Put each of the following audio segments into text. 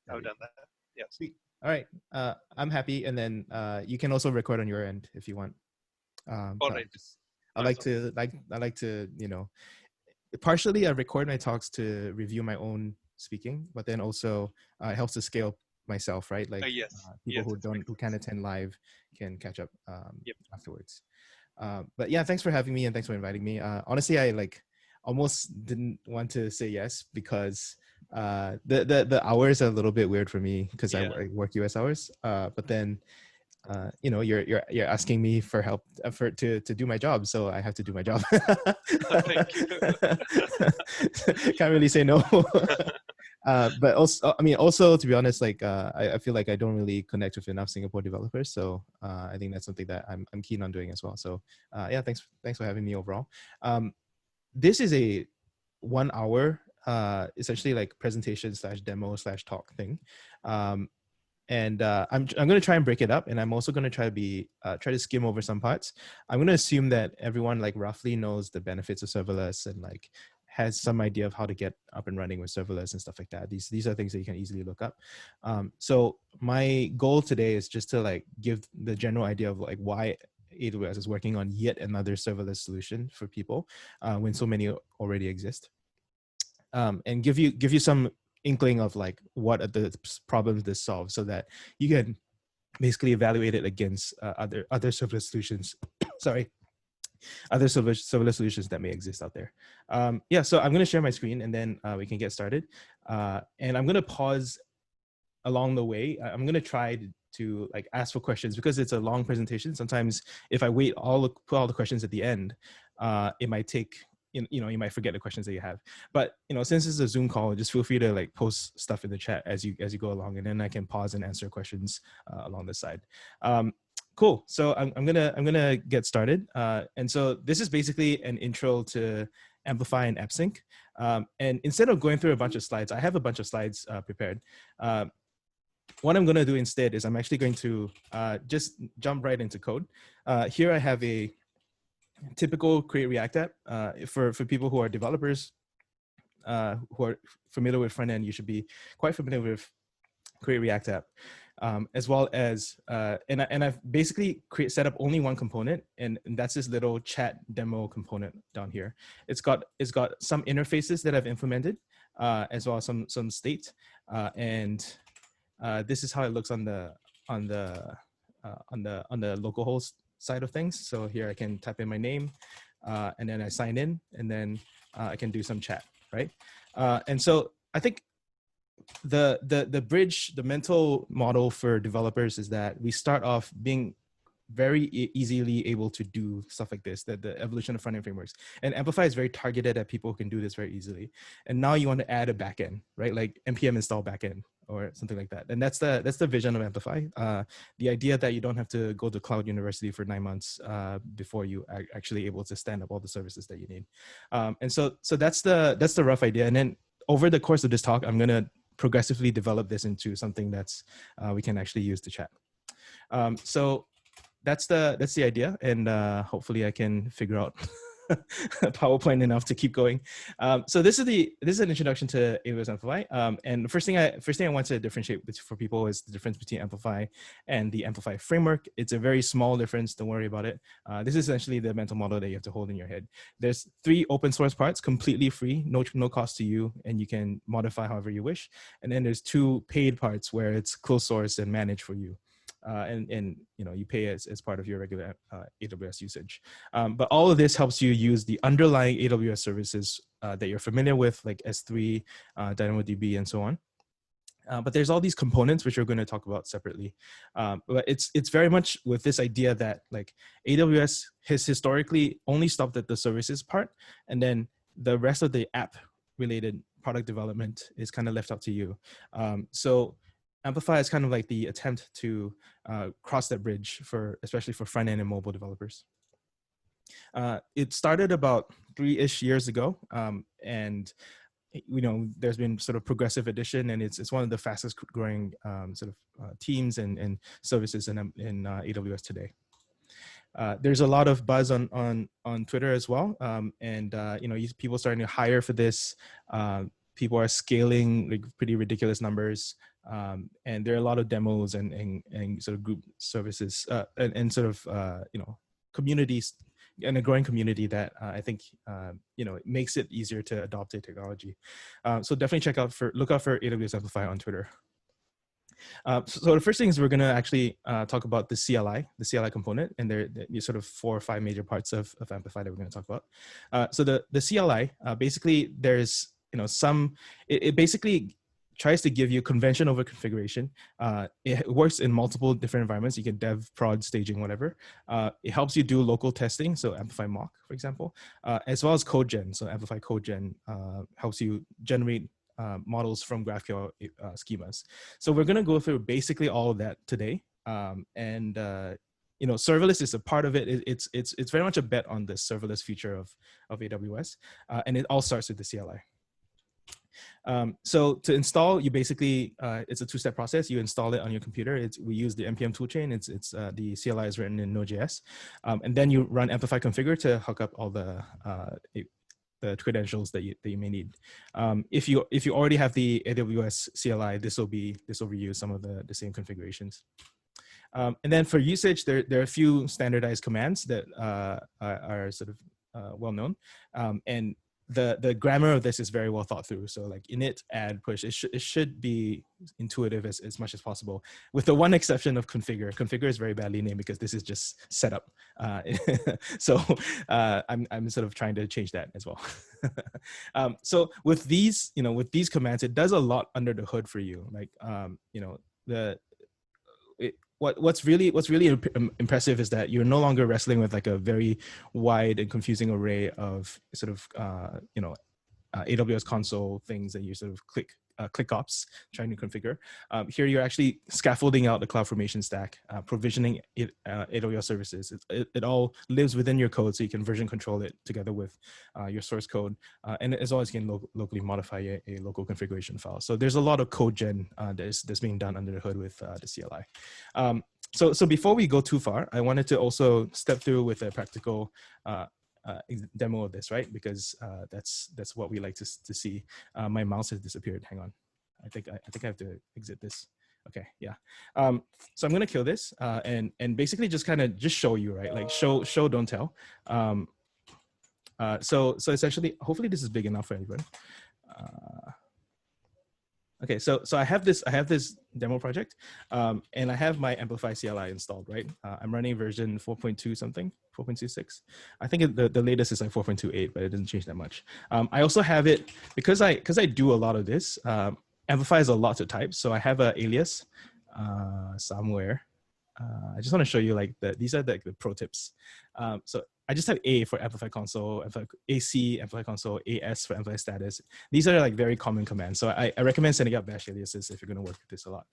I've done that. Yes. Sweet. All right. I'm happy. And then you can also record on your end if you want. All right. I like to, partially I record my talks to review my own speaking, but then also it helps to scale myself, right? Like yes. people Yes, who can't attend live can catch up Yep. afterwards. But yeah, thanks for having me and thanks for inviting me. Honestly, I almost didn't want to say yes because the hours are a little bit weird for me because I work US hours. But then you're asking me for help to do my job, so I have to do my job. Thank you. Can't really say no. But also to be honest, like I feel like I don't really connect with enough Singapore developers, so I think that's something that I'm keen on doing as well. So yeah, thanks for having me overall. This is a 1 hour essentially like presentation / demo / talk thing. And I'm going to try and break it up, and I'm also going to try to skim over some parts. I'm going to assume that everyone like roughly knows the benefits of serverless and like has some idea of how to get up and running with serverless and stuff like that. These are things that you can easily look up. So my goal today is just to like give the general idea of like why AWS is working on yet another serverless solution for people when so many already exist, and give you some inkling of like what are the problems this solves, so that you can basically evaluate it against other serverless solutions. Sorry, other serverless solutions that may exist out there. Yeah, so I'm going to share my screen and then we can get started. And I'm going to pause along the way. I'm going to try to like ask for questions because it's a long presentation. Sometimes if I put all the questions at the end, it might take, you might forget the questions that you have. But since it's a Zoom call, just feel free to like post stuff in the chat as you go along, and then I can pause and answer questions along the side. Cool. So I'm gonna get started. And so this is basically an intro to Amplify and AppSync. And instead of going through a bunch of slides, I have a bunch of slides prepared. What I'm going to do instead is I'm actually going to just jump right into code. Here I have a typical Create React app. For people who are developers who are familiar with front end, you should be quite familiar with Create React app, as well as and I've basically set up only one component, and that's this little chat demo component down here. It's got some interfaces that I've implemented, as well as some state, and this is how it looks on the localhost side of things. So here I can type in my name, and then I sign in, and then I can do some chat, right? And so I think the bridge, the mental model for developers is that we start off being very easily able to do stuff like this, the evolution of front-end frameworks. And Amplify is very targeted at people who can do this very easily. And now you want to add a backend, right? Like npm install backend or something like that. And that's the vision of Amplify. The idea that you don't have to go to Cloud University for 9 months before you are actually able to stand up all the services that you need. And so that's the rough idea. And then over the course of this talk, I'm going to progressively develop this into something that's we can actually use to chat. So that's the idea, and hopefully I can figure out PowerPoint enough to keep going. So this is an introduction to AWS Amplify, and the first thing I want to differentiate for people is the difference between Amplify and the Amplify framework. It's a very small difference. Don't worry about it. This is essentially the mental model that you have to hold in your head. There's 3 open source parts, completely free, no cost to you, and you can modify however you wish. And then there's 2 paid parts where it's closed source and managed for you. And you pay as part of your regular AWS usage. But all of this helps you use the underlying AWS services that you're familiar with, like S3, DynamoDB, and so on. But there's all these components which we're going to talk about separately. But it's very much with this idea that like AWS has historically only stopped at the services part, and then the rest of the app related product development is kind of left up to you. So Amplify is kind of like the attempt to cross that bridge especially for front-end and mobile developers. It started about 3-ish years ago, and there's been sort of progressive addition, and it's one of the fastest growing teams and services in AWS today. There's a lot of buzz on Twitter as well, and people starting to hire for this. People are scaling like pretty ridiculous numbers. And there are a lot of demos and sort of group services and sort of communities and a growing community that I think it makes it easier to adopt a technology. So definitely look out for AWS Amplify on Twitter. So the first thing is we're going to actually talk about the CLI component, and there are sort of 4 or 5 major parts of Amplify that we're going to talk about. So the CLI, basically there's, it basically tries to give you convention over configuration. It works in multiple different environments. You can dev, prod, staging, whatever. It helps you do local testing, so Amplify mock, for example, as well as code gen. So Amplify code gen helps you generate models from GraphQL schemas. So we're going to go through basically all of that today. Serverless is a part of it. It's very much a bet on the serverless future of AWS, and it all starts with the CLI. So to install, you basically, it's a 2-step process. You install it on your computer. We use the npm toolchain. The CLI is written in Node.js. And then you run Amplify configure to hook up all the credentials that you may need. If you already have the AWS CLI, this will reuse some of the same configurations. And then for usage, there are a few standardized commands that are sort of well known. And the grammar of this is very well thought through. So like init, add, push, it should be intuitive as much as possible, with the one exception of configure. Configure is very badly named because this is just setup. So I'm sort of trying to change that as well. So with these commands, it does a lot under the hood for you. Like what's really impressive is that you're no longer wrestling with like a very wide and confusing array of sort of AWS console things that you sort of click ops trying to configure. Here you're actually scaffolding out the CloudFormation stack, provisioning AWS services. It all lives within your code, so you can version control it together with your source code, and as well as you can locally modify a local configuration file. So there's a lot of code gen that's being done under the hood with the CLI. So before we go too far, I wanted to also step through with a practical demo of this, right? Because that's what we like to see. My mouse has disappeared. Hang on. I think I have to exit this. Okay, yeah. So I'm gonna kill this and basically just show you, right? Like show don't tell. So essentially, hopefully this is big enough for everyone. Okay, so I have this demo project, and I have my Amplify CLI installed, right? I'm running version 4.2 something, 4.26. I think the latest is like 4.28, but it doesn't change that much. I also have it because I do a lot of this. Amplify is a lot to type, so I have an alias somewhere. I just want to show you these are the pro tips. So I just have A for Amplify Console, AC, Amplify Console, AS for Amplify Status. These are like very common commands. So I recommend setting up bash aliases if you're going to work with this a lot.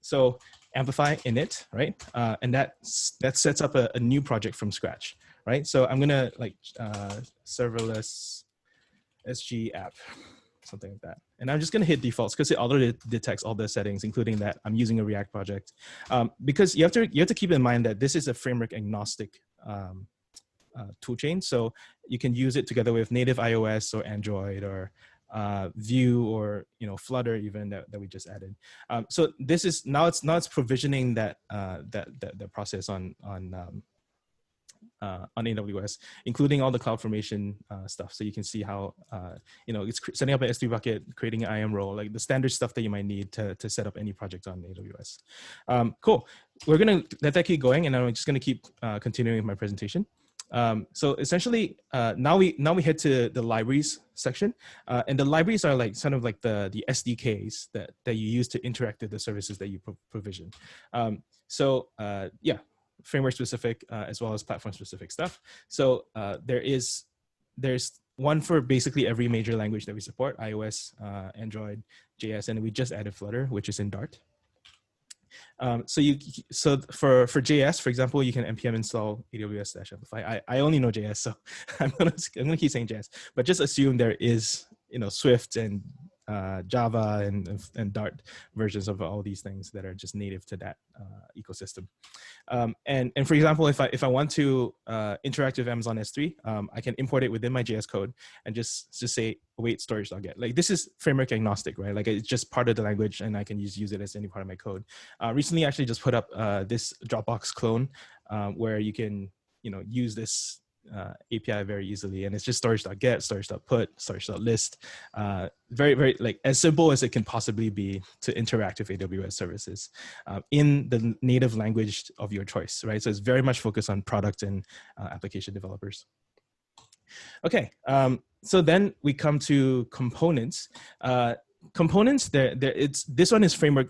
So Amplify init, right? And that sets up a new project from scratch, right? So I'm going to serverless SG app, something like that. And I'm just going to hit defaults because it already detects all the settings, including that I'm using a React project. Because you have to keep in mind that this is a framework agnostic toolchain, so you can use it together with native iOS or Android or Vue or Flutter even that we just added. So this is now it's provisioning that process on AWS, including all the CloudFormation stuff. So you can see how it's setting up an S3 bucket, creating an IAM role, like the standard stuff that you might need to set up any project on AWS. Cool. We're gonna let that keep going, and I'm just gonna keep continuing with my presentation. So essentially, now we head to the libraries section, and the libraries are like kind of like the SDKs that you use to interact with the services that you provision. Yeah, framework specific as well as platform specific stuff. So there's one for basically every major language that we support: iOS, Android, JS, and we just added Flutter, which is in Dart. So for JS, for example, you can npm install AWS-Amplify. I only know JS, so I'm gonna keep saying JS, but just assume there is Swift and Java and Dart versions of all these things that are just native to that ecosystem. And for example, if I want to interact with Amazon S3, I can import it within my JS code and just say await storage.get. Like this is framework agnostic, right? Like it's just part of the language, and I can use it as any part of my code. Recently, I actually just put up this Dropbox clone where you can use this API very easily, and it's just storage.get, storage.put, storage.list. Very, very like as simple as it can possibly be to interact with AWS services in the native language of your choice, right? So it's very much focused on product and application developers. Okay, so then we come to components. Components, this one is framework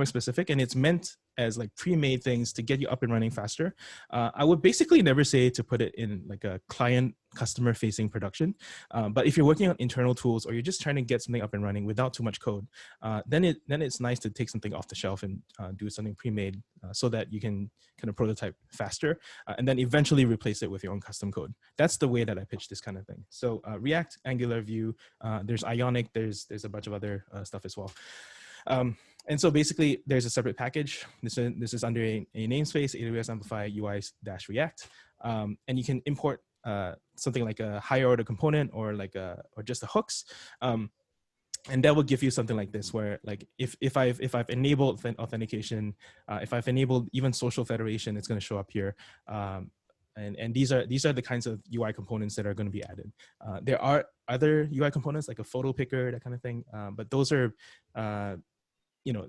specific, and it's meant as like pre-made things to get you up and running faster. I would basically never say to put it in like a client customer facing production. But if you're working on internal tools or you're just trying to get something up and running without too much code, then it's nice to take something off the shelf and do something pre-made so that you can kind of prototype faster and then eventually replace it with your own custom code. That's the way that I pitch this kind of thing. So React, Angular, Vue, there's Ionic, there's a bunch of other stuff as well. And so basically there's a separate package. This is under a namespace, AWS Amplify UI-React. And you can import something like a higher order component or just the hooks. And that will give you something like this, where like if I've enabled authentication, if I've enabled even social federation, it's going to show up here. And these are the kinds of UI components that are going to be added. There are other UI components like a photo picker, that kind of thing, but those are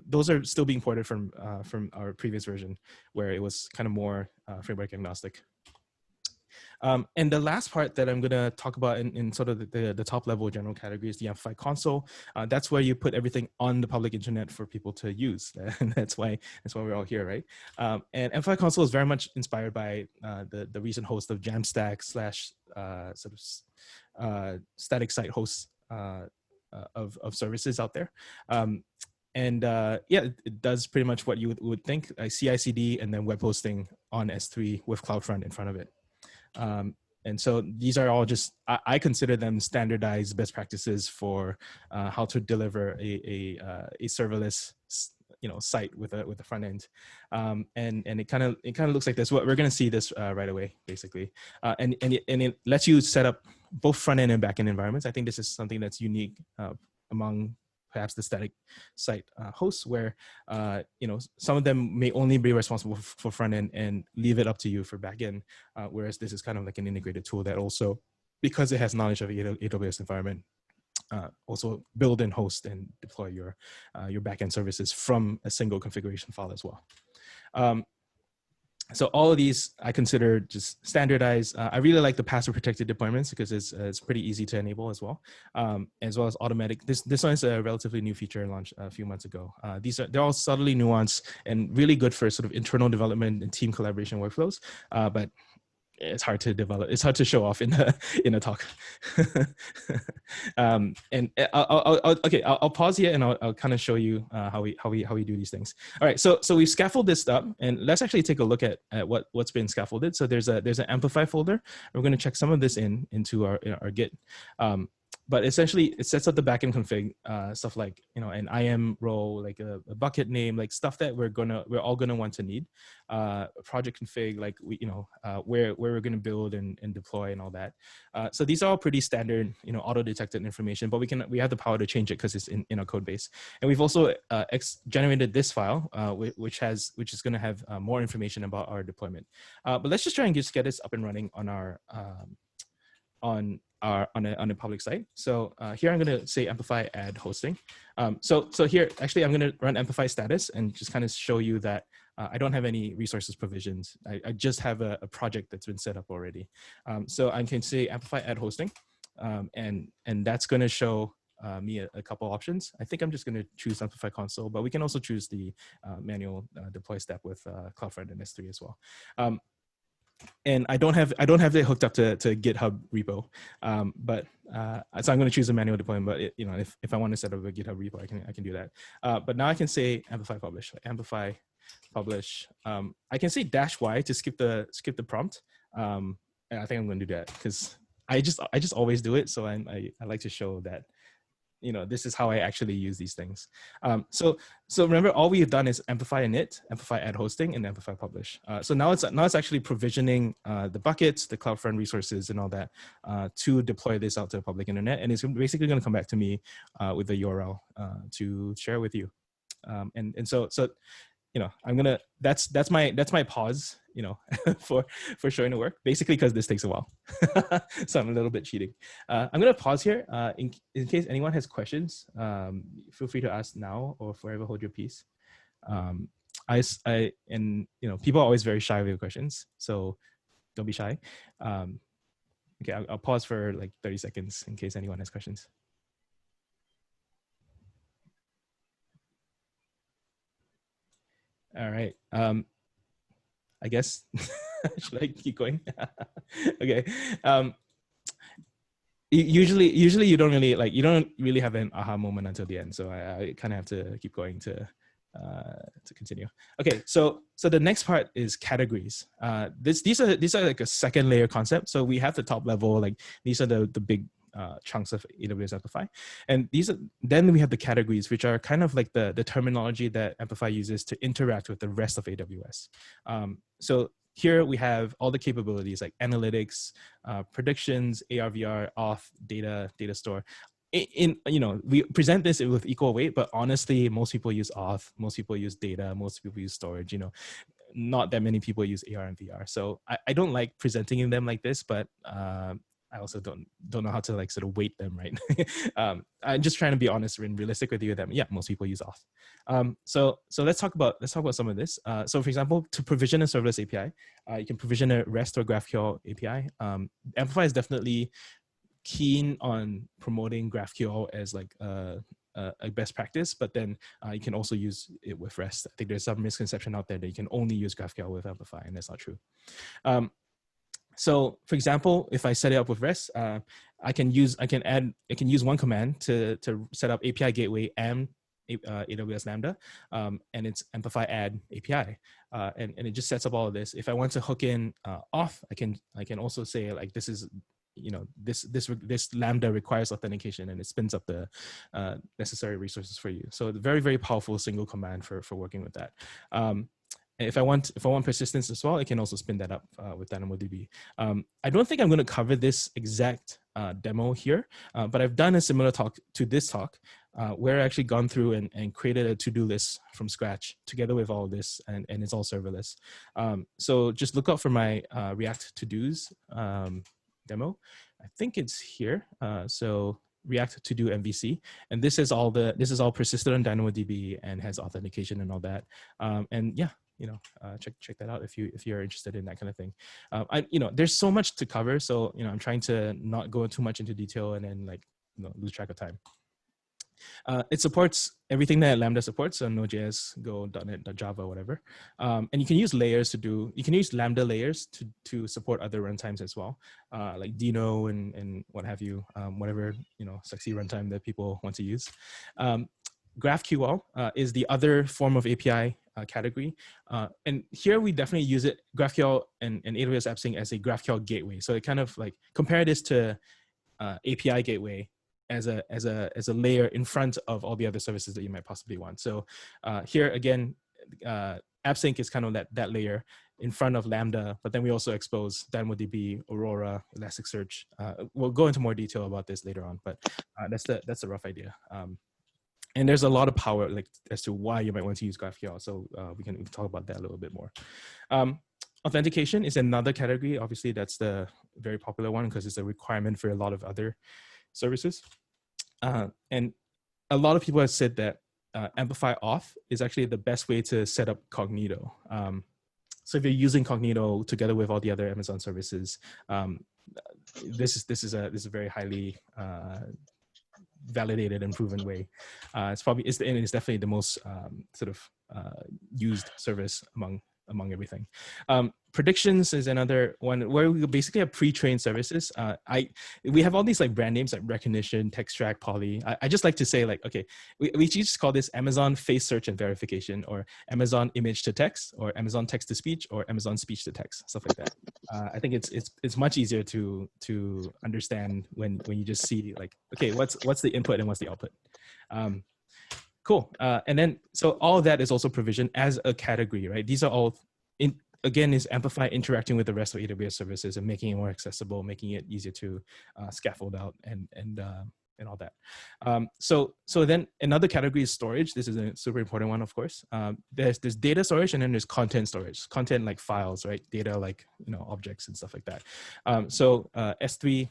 those are still being ported from our previous version, where it was kind of more framework agnostic. And the last part that I'm going to talk about in sort of the top level general category is the Amplify Console. That's where you put everything on the public internet for people to use. And that's why we're all here, right? And Amplify Console is very much inspired by the recent host of Jamstack / sort of static site hosts of services out there. Yeah, it does pretty much what you would think: CI/CD and then web hosting on S3 with CloudFront in front of it. And so these are all just, I consider them standardized best practices for how to deliver a serverless site with a front end. And it kind of looks like this. We're going to see this right away, basically. And it lets you set up both front end and back end environments. I think this is something that's unique among perhaps the static site hosts, where some of them may only be responsible for front end and leave it up to you for back end, whereas this is kind of like an integrated tool that also, because it has knowledge of the AWS environment, also build and host and deploy your backend services from a single configuration file as well. So all of these I consider just standardized. I really like the password protected deployments because it's pretty easy to enable as well as automatic. This one is a relatively new feature launched a few months ago. They're all subtly nuanced and really good for sort of internal development and team collaboration workflows. But it's hard to develop. It's hard to show off in a talk. And I'll pause here and I'll kind of show you how we do these things. All right, so we scaffold this up, and let's actually take a look at what's been scaffolded. So there's an Amplify folder. We're going to check some of this into our Git. But essentially, it sets up the backend config, stuff like an IAM role, like a bucket name, like stuff that we're all gonna want to need. Project config, like where we're gonna build and deploy and all that. So these are all pretty standard, auto-detected information. But we have the power to change it because it's in our code base. And we've also generated this file, which is gonna have more information about our deployment. But let's just try and get this up and running on our on a public site. So here I'm going to say Amplify add hosting. So here, actually, I'm going to run Amplify status and just kind of show you that I don't have any resources provisions. I just have a project that's been set up already. So I can say Amplify add hosting, and that's going to show me a couple options. I think I'm just going to choose Amplify Console, but we can also choose the manual deploy step with CloudFront and S3 as well. And I don't have it hooked up to GitHub repo, but so I'm going to choose a manual deployment. But if I want to set up a GitHub repo, I can do that. But now I can say Amplify publish, Amplify publish. I can say -y to skip the prompt. And I think I'm going to do that because I just always do it. So I like to show that this is how I actually use these things. So remember, all we've done is amplify init, amplify add hosting, and amplify publish. So now it's actually provisioning the buckets, the CloudFront resources, and all that to deploy this out to the public internet. And it's basically going to come back to me with the URL to share with you. And so I'm gonna that's my pause, for showing the work, basically because this takes a while. So I'm a little bit cheating. I'm gonna pause here in case anyone has questions. Feel free to ask now or forever hold your peace. People are always very shy of your questions, so don't be shy. Okay, I'll pause for like 30 seconds in case anyone has questions. All right. I guess, should I keep going? Okay. Usually you don't really have an aha moment until the end. So I kind of have to keep going to continue. Okay. So the next part is categories. These are like a second layer concept. So we have the top level, like these are the big chunks of AWS Amplify. And then we have the categories, which are kind of like the terminology that Amplify uses to interact with the rest of AWS. So here we have all the capabilities like analytics, predictions, AR/VR, auth, data store. We present this with equal weight, but honestly, most people use auth, most people use data, most people use storage, not that many people use AR and VR. So I don't like presenting them like this, but I also don't know how to like sort of weight them, right? I'm just trying to be honest and realistic with you that most people use auth. So let's talk about some of this. So for example, to provision a serverless API, you can provision a REST or GraphQL API. Amplify is definitely keen on promoting GraphQL as like a best practice, but then you can also use it with REST. I think there's some misconception out there that you can only use GraphQL with Amplify, and that's not true. So for example, if I set it up with REST, I can use one command to set up API gateway and AWS Lambda, and it's Amplify add API, and it just sets up all of this. If I want to hook in auth, I can also say like this is this Lambda requires authentication, and it spins up the necessary resources for you. So very, very powerful single command for working with that. If I want persistence as well, I can also spin that up with DynamoDB. I don't think I'm going to cover this exact demo here, but I've done a similar talk to this talk where I actually gone through and created a to-do list from scratch together with all this, and it's all serverless. So just look out for my React to-dos demo. I think it's here. So React to do MVC, and this is all persisted on DynamoDB and has authentication and all that. And yeah, check that out if you're interested in that kind of thing. There's so much to cover, so I'm trying to not go too much into detail and then lose track of time. It supports everything that Lambda supports, so Node.js, Go, .NET, Java, whatever. And you can use Lambda layers to support other runtimes as well, like Dino and what have you, whatever sexy runtime that people want to use. GraphQL is the other form of API category. And here we definitely use it, GraphQL and AWS AppSync, as a GraphQL gateway. So it kind of like compare this to API gateway as a layer in front of all the other services that you might possibly want. So here again, AppSync is kind of that layer in front of Lambda, but then we also expose DynamoDB, Aurora, Elasticsearch. We'll go into more detail about this later on, but that's the rough idea. And there's a lot of power as to why you might want to use GraphQL. So we can talk about that a little bit more. Authentication is another category. Obviously, that's the very popular one because it's a requirement for a lot of other services. And a lot of people have said that Amplify Auth is actually the best way to set up Cognito. So if you're using Cognito together with all the other Amazon services, this is a very highly validated and proven way. It's definitely the most used service among among everything. Predictions is another one where we basically have pre-trained services. We have all these like brand names like Recognition, Textract, Poly. I just like to say like, okay, we just call this Amazon Face Search and Verification, or Amazon Image to Text, or Amazon Text to Speech, or Amazon Speech to Text, stuff like that. I think it's much easier to understand when you just see like, okay, what's the input and what's the output. Cool. And then, so all of that is also provisioned as a category, right? These are all, again, is Amplify interacting with the rest of AWS services and making it more accessible, making it easier to scaffold out and all that. So then another category is storage. This is a super important one, of course. There's data storage, and then there's content storage. Content like files, right? Data like, you know, objects and stuff like that. S3,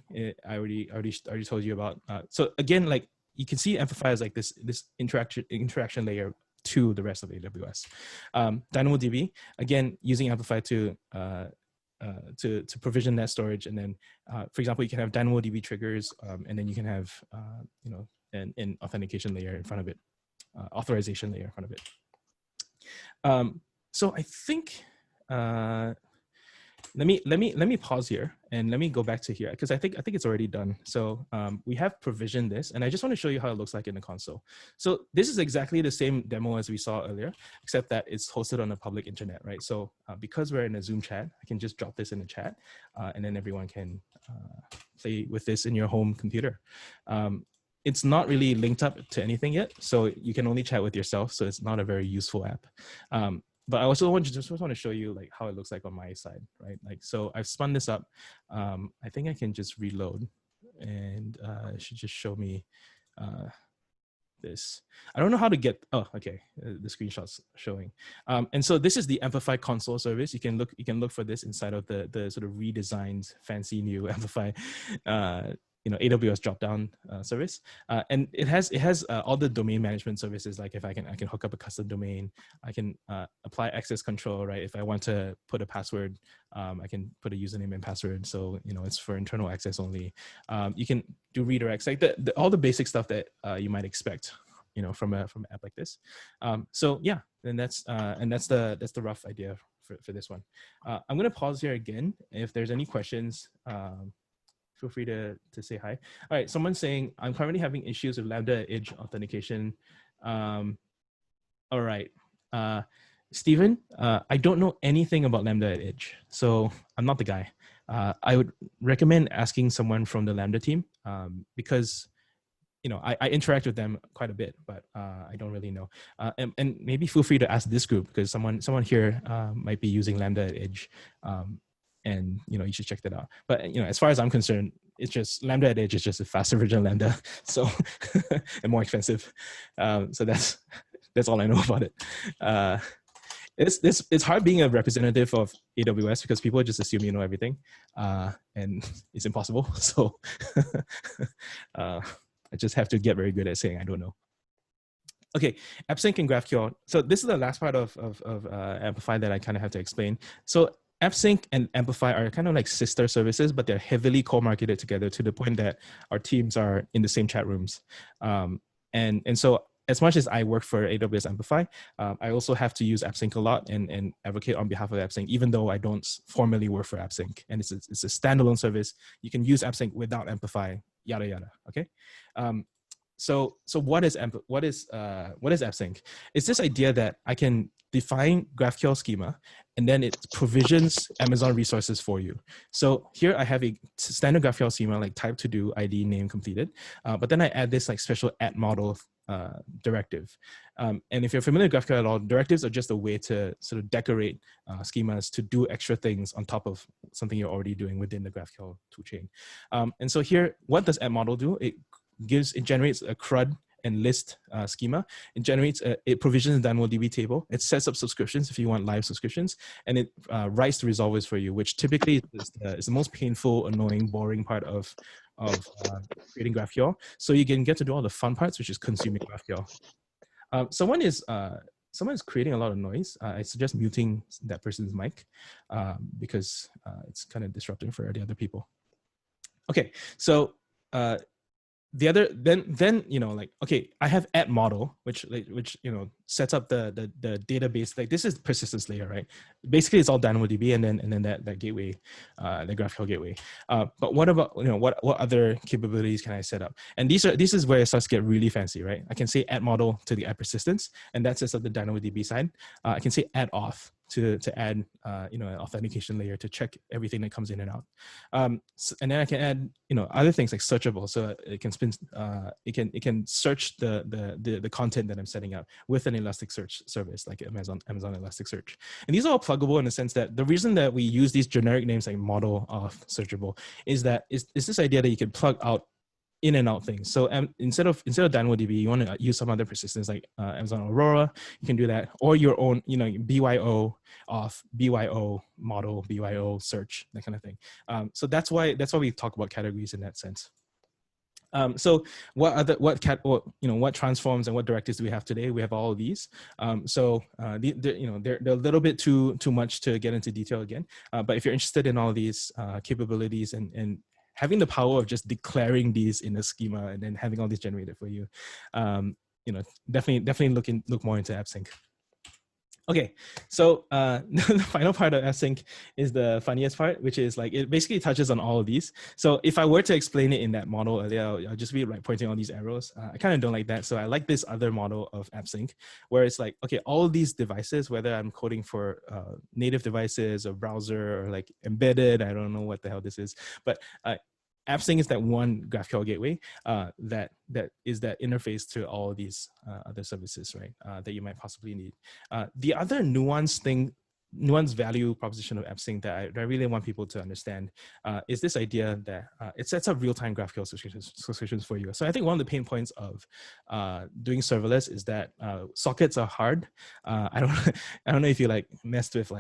I already told you about. So again, like, you can see Amplify as like this interaction layer to the rest of AWS. DynamoDB, again, using Amplify to provision that storage, and then, for example, you can have DynamoDB triggers, and then you can have, you know, an authentication layer in front of it, authorization layer in front of it. So I think let me pause here and let me go back to here, because I think it's already done. So we have provisioned this, and I just want to show you how it looks like in the console. So this is exactly the same demo as we saw earlier, except that it's hosted on the public internet, right? So because we're in a Zoom chat, I can just drop this in the chat, and then everyone can play with this in your home computer. It's not really linked up to anything yet, so you can only chat with yourself. So it's not a very useful app. But I also want to show you like how it looks like on my side, right? Like, so I've spun this up. I think I can just reload, and it should just show me this. I don't know how to get, oh, okay, the screenshot's showing. And so this is the Amplify Console service. You can look for this inside of the sort of redesigned, fancy new Amplify you know, AWS dropdown service, and it has all the domain management services. Like if I can hook up a custom domain, I can apply access control, right? If I want to put a password, I can put a username and password. So, you know, it's for internal access only. You can do redirects, like all the basic stuff that you might expect, you know, from an app like this. So yeah, and that's the rough idea for this one. I'm gonna pause here again. If there's any questions, feel free to say hi. All right, someone's saying, I'm currently having issues with Lambda Edge authentication. All right, Stephen, I don't know anything about Lambda at Edge, so I'm not the guy. I would recommend asking someone from the Lambda team, because, you know, I interact with them quite a bit, but I don't really know. And maybe feel free to ask this group, because someone here might be using Lambda at Edge. And, you know, you should check that out. But, you know, as far as I'm concerned, it's just Lambda at Edge is just a faster version of Lambda, so and more expensive. So that's all I know about it. It's hard being a representative of AWS, because people just assume you know everything, and it's impossible. So I just have to get very good at saying I don't know. Okay, AppSync and GraphQL. So this is the last part of Amplify that I kind of have to explain. So AppSync and Amplify are kind of like sister services, but they're heavily co-marketed together to the point that our teams are in the same chat rooms. And so as much as I work for AWS Amplify, I also have to use AppSync a lot and advocate on behalf of AppSync, even though I don't formally work for AppSync. And it's a standalone service. You can use AppSync without Amplify, yada, yada, okay? So what is AppSync? It's this idea that I can define GraphQL schema, and then it provisions Amazon resources for you. So here I have a standard GraphQL schema, like type to do, ID, name, completed. But then I add this like special add model directive. And if you're familiar with GraphQL at all, directives are just a way to sort of decorate schemas to do extra things on top of something you're already doing within the GraphQL toolchain. And so here, what does add model do? It generates a CRUD and list schema. It generates it provisions a DynamoDB table. It sets up subscriptions if you want live subscriptions, and it writes the resolvers for you, which typically is the most painful, annoying, boring part of creating GraphQL. So you can get to do all the fun parts, which is consuming GraphQL. Someone is creating a lot of noise. I suggest muting that person's mic because it's kind of disrupting for the other people. Okay, so the other then like, okay, I have add model, which sets up the database. Like, this is persistence layer, right? Basically it's all DynamoDB and then that gateway, the GraphQL gateway. But what about what other capabilities can I set up? And this is where it starts to get really fancy, right? I can say add model to the add persistence, and that sets up the DynamoDB side. I can say add auth to add an authentication layer to check everything that comes in and out. And then I can add other things like searchable, so it can spin it can search the content that I'm setting up with an Elasticsearch service like Amazon Elasticsearch. And these are all pluggable in the sense that the reason that we use these generic names like model, auth, searchable is this idea that you can plug out in and out things. So instead of DynamoDB, you want to use some other persistence like Amazon Aurora. You can do that, or your own, BYO auth, BYO model, BYO search, that kind of thing. So that's why we talk about categories in that sense. So what transforms and what directives do we have today? We have all of these. They're a little bit too much to get into detail again. But if you're interested in all these capabilities and having the power of just declaring these in a schema and then having all these generated for you, definitely look more into AppSync. Okay, so the final part of AppSync is the funniest part, which is like, it basically touches on all of these. So if I were to explain it in that model earlier, I'll just be like pointing on these arrows. I kind of don't like that. So I like this other model of AppSync where it's like, okay, all of these devices, whether I'm coding for native devices or browser or like embedded, I don't know what the hell this is, but AppSync is that one GraphQL gateway that is that interface to all of these other services, right? That you might possibly need. The other nuanced value proposition of AppSync that I really want people to understand is this idea that it sets up real-time GraphQL subscriptions for you. So I think one of the pain points of doing serverless is that sockets are hard. I don't know if you like messed with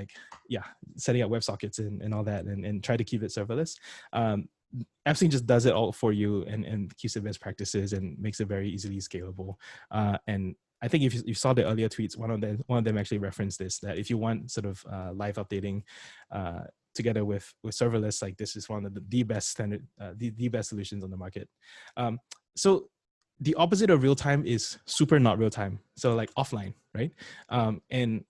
setting up WebSockets and all that and try to keep it serverless. AppSync just does it all for you and keeps the best practices and makes it very easily scalable. And I think if you saw the earlier tweets, one of them actually referenced this, that if you want sort of live updating together with serverless, like this is one of the best standard, the best solutions on the market. So the opposite of real time is super not real time. So like offline, right? And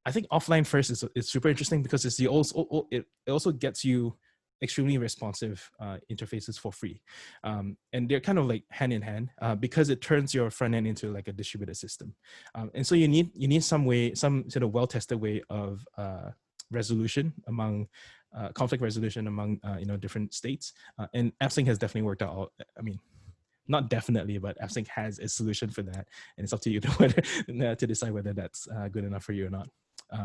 I think offline first is super interesting because it also gets you extremely responsive interfaces for free. And they're kind of like hand in hand because it turns your front end into like a distributed system. And so you need some sort of well-tested way of resolution among conflict resolution among different states. And AppSync has definitely worked out. I mean, not definitely, but AppSync has a solution for that, and it's up to you to decide whether that's good enough for you or not.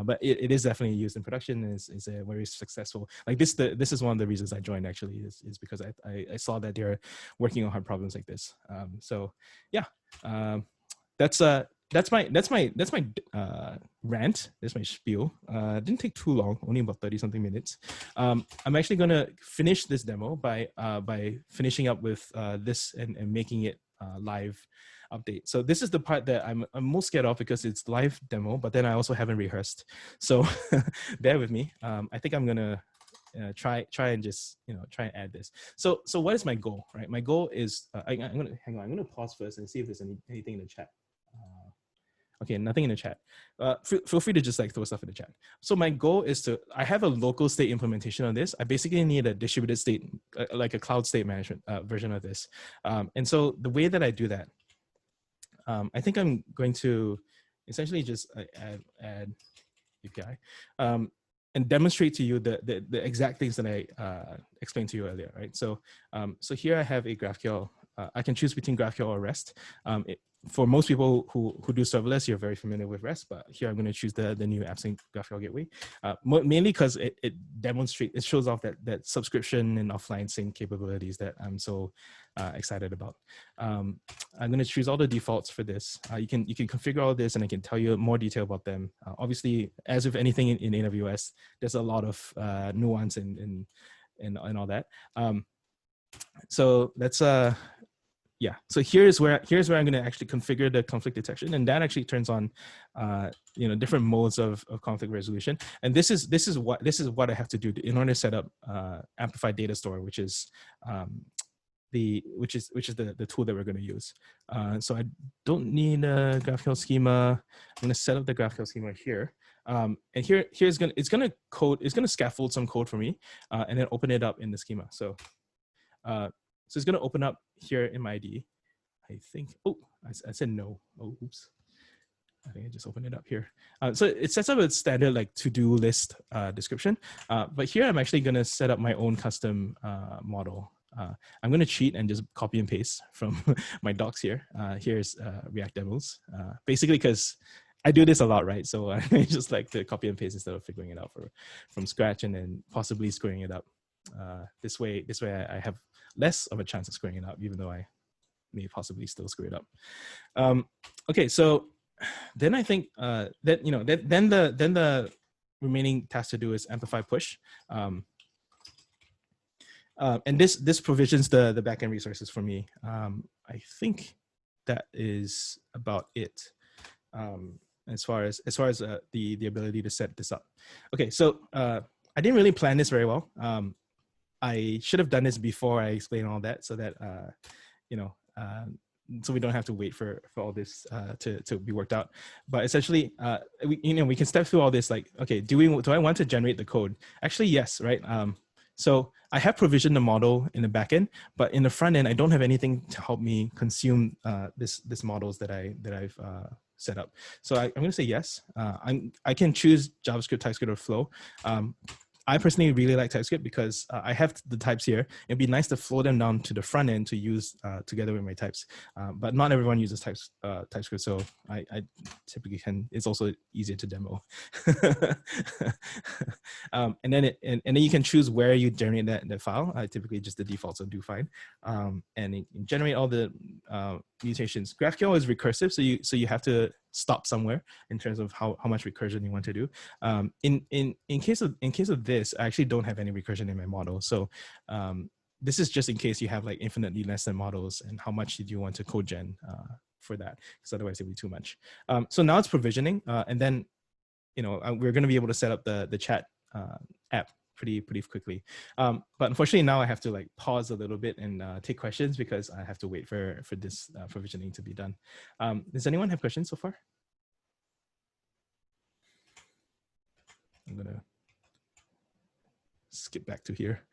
But it is definitely used in production and is a very successful. Like this is one of the reasons I joined actually is because I saw that they're working on hard problems like this. So yeah, that's my rant. That's my spiel. Didn't take too long, only about 30 something minutes. I'm actually gonna finish this demo by finishing up with this and making it live update. So this is the part that I'm most scared of because it's live demo, but then I also haven't rehearsed. So bear with me. I think I'm gonna try and just try and add this. So what is my goal, right? My goal is I'm gonna hang on. I'm gonna pause first and see if there's anything in the chat. Okay, nothing in the chat. Feel free to just like throw stuff in the chat. So my goal is I have a local state implementation of this. I basically need a distributed state, like a cloud state management version of this. And so the way that I do that, I think I'm going to essentially just add API and demonstrate to you the exact things that I explained to you earlier, right? So here I have a GraphQL. I can choose between GraphQL or REST. For most people who do serverless, you're very familiar with REST, but here I'm going to choose the new AppSync GraphQL gateway, mainly because it shows off that subscription and offline sync capabilities that I'm so excited about. I'm going to choose all the defaults for this. You can configure all this, and I can tell you more detail about them. Obviously, as with anything in AWS, there's a lot of nuance and all that. So that's yeah, so here's where I'm going to actually configure the conflict detection, and that actually turns on different modes of conflict resolution. And this is what I have to do in order to set up Amplify Data Store, which is which is the tool that we're going to use. So I don't need a GraphQL schema. I'm going to set up the GraphQL schema here. And it's going to scaffold some code for me, and then open it up in the schema. So it's going to open up here in my IDE. I think. Oh, I said no. Oh, oops. I think I just opened it up here. So it sets up a standard like to-do list description. But here I'm actually going to set up my own custom model. I'm going to cheat and just copy and paste from my docs here. Here's React demos. Basically because I do this a lot, right? So I just like to copy and paste instead of figuring it out from scratch and then possibly screwing it up. This way I have less of a chance of screwing it up, even though I may possibly still screw it up. Okay, so then I think then the remaining task to do is amplify push, and this provisions the backend resources for me. I think that is about it as far as the ability to set this up. Okay, so I didn't really plan this very well. I should have done this before I explain all that, so that so we don't have to wait for all this to be worked out. But essentially, we can step through all this. Like, okay, do I want to generate the code? Actually, yes, right. So I have provisioned the model in the backend, but in the front end, I don't have anything to help me consume this models that I've set up. So I'm going to say yes. I can choose JavaScript, TypeScript, or Flow. I personally really like TypeScript because I have the types here. It'd be nice to flow them down to the front end to use together with my types. But not everyone uses TypeScript, so I typically can. It's also easier to demo. And then you can choose where you generate that file. Typically just the default, so do fine. And it can generate all the mutations. GraphQL is recursive, so you have to stop somewhere in terms of how much recursion you want to do. In case of this, I actually don't have any recursion in my model. So this is just in case you have like infinitely less than models, and how much do you want to code gen for that? Because otherwise it'd be too much. So now it's provisioning, and then we're going to be able to set up the chat app pretty quickly. But unfortunately now I have to like pause a little bit and take questions because I have to wait for this provisioning to be done. Does anyone have questions so far? I'm gonna skip back to here.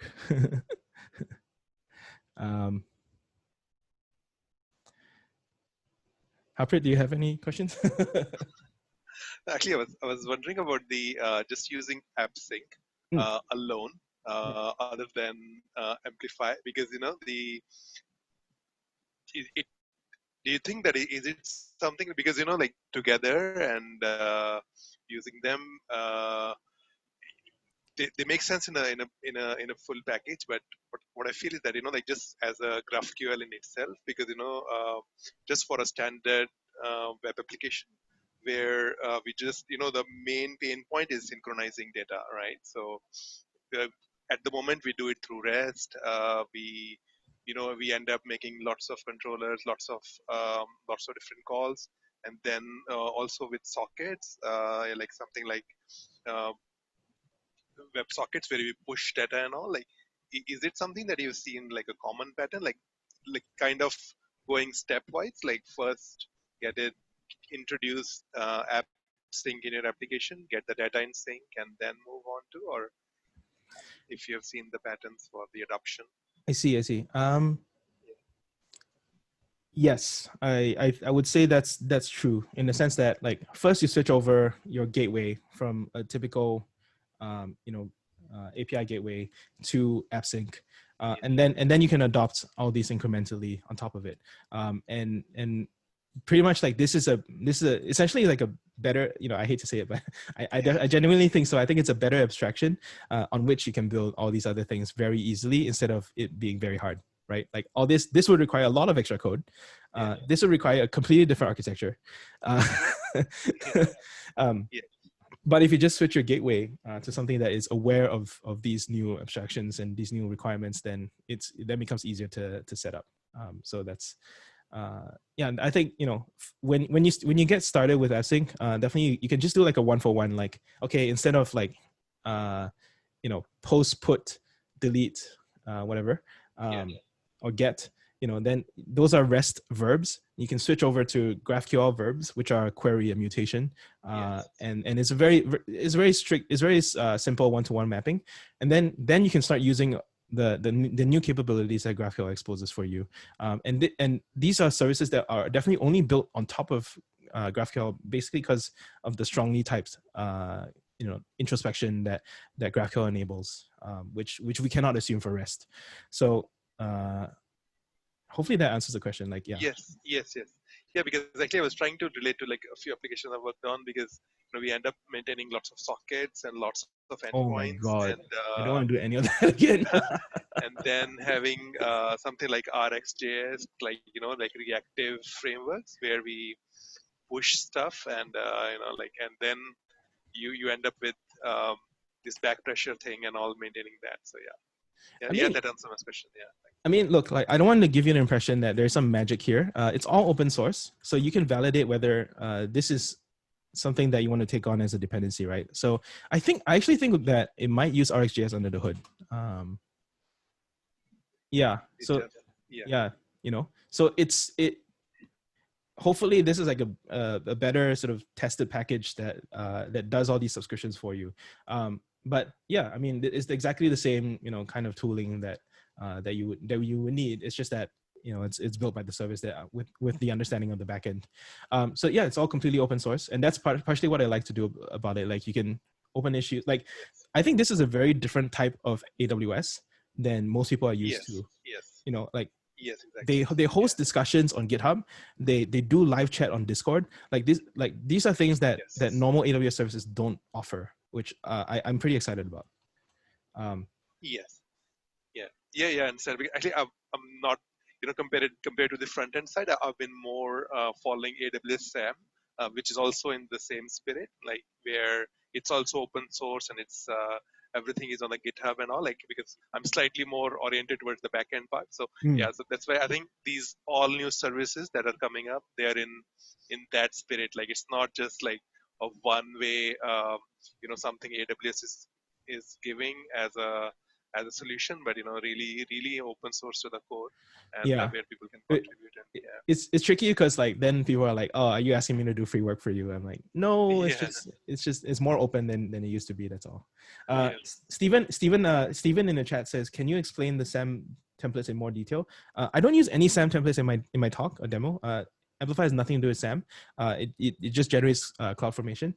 Harpreet, do you have any questions? Actually, I was wondering about the just using AppSync alone, other than Amplify, because do you think that is it something, because like together and using them, they make sense in a full package, but what I feel is that like just as a GraphQL in itself, because just for a standard web application where we just the main pain point is synchronizing data, right? So at the moment we do it through REST. We end up making lots of controllers, lots of different calls, and then also with sockets, like something like web sockets where we push data and all. Like, is it something that you've seen like a common pattern, like kind of going stepwise, like first get it introduce app sync in your application, get the data in sync, and then move on to, or if you have seen the patterns for the adoption? I see. Yes, I would say that's true in the sense that like first you switch over your gateway from a typical API gateway to AppSync, and then you can adopt all these incrementally on top of it, and pretty much like this is essentially like a better, I hate to say it, but I genuinely think so. I think it's a better abstraction on which you can build all these other things very easily instead of it being very hard, right? Like all this would require a lot of extra code. This would require a completely different architecture. But if you just switch your gateway to something that is aware of these new abstractions and these new requirements, then that becomes easier to set up. So that's I think when you get started with AppSync, definitely you can just do like a 1-for-1. Like, okay, instead of like post, put, delete, whatever, or get, then those are REST verbs. You can switch over to GraphQL verbs, which are query and mutation. And it's very strict, it's very simple one-to-one mapping. And then you can start using the new capabilities that GraphQL exposes for you. And these are services that are definitely only built on top of GraphQL, basically because of the strongly typed introspection that GraphQL enables, which we cannot assume for REST. So hopefully that answers the question. Like, yeah. Yes. Yeah, because actually I was trying to relate to like a few applications I worked on, because we end up maintaining lots of sockets and lots of Oh my endpoints, God. and I don't want to do any of that again. and then having something like RxJS, like like reactive frameworks where we push stuff, and and then you end up with this back pressure thing and all maintaining that. So yeah, that answers my question. Yeah. I mean, look, like, I don't want to give you an impression that there's some magic here. It's all open source, so you can validate whether this is something that you want to take on as a dependency, right? So I actually think that it might use RxJS under the hood. Yeah. So yeah, so it. Hopefully this is like a better sort of tested package that does all these subscriptions for you. But yeah, I mean, it's exactly the same, kind of tooling that you would need. It's just that, it's built by the service that with the understanding of the backend. So yeah, it's all completely open source, and that's partially what I like to do about it. Like, you can open issues. Like, I think this is a very different type of AWS than most people are used to. Yes. Like, yes, exactly. They host discussions on GitHub. They do live chat on Discord. These are things that normal AWS services don't offer, which I'm pretty excited about. Yes. Yeah. And so actually, I'm not compared to the front end side. I've been more following AWS SAM, which is also in the same spirit, like where it's also open source and it's everything is on the GitHub and all, like, because I'm slightly more oriented towards the backend part. So yeah, so that's why I think these all new services that are coming up, they are in that spirit. Like, it's not just like a one way, something AWS is giving as a solution, but really open source to the code, and where people can contribute. And it's tricky because, like, then people are like, oh, are you asking me to do free work for you? I'm like, no, it's more open than it used to be. That's all. Steven in the chat says, can you explain the SAM templates in more detail? I don't use any SAM templates in my talk or demo. Amplify has nothing to do with SAM. It just generates CloudFormation.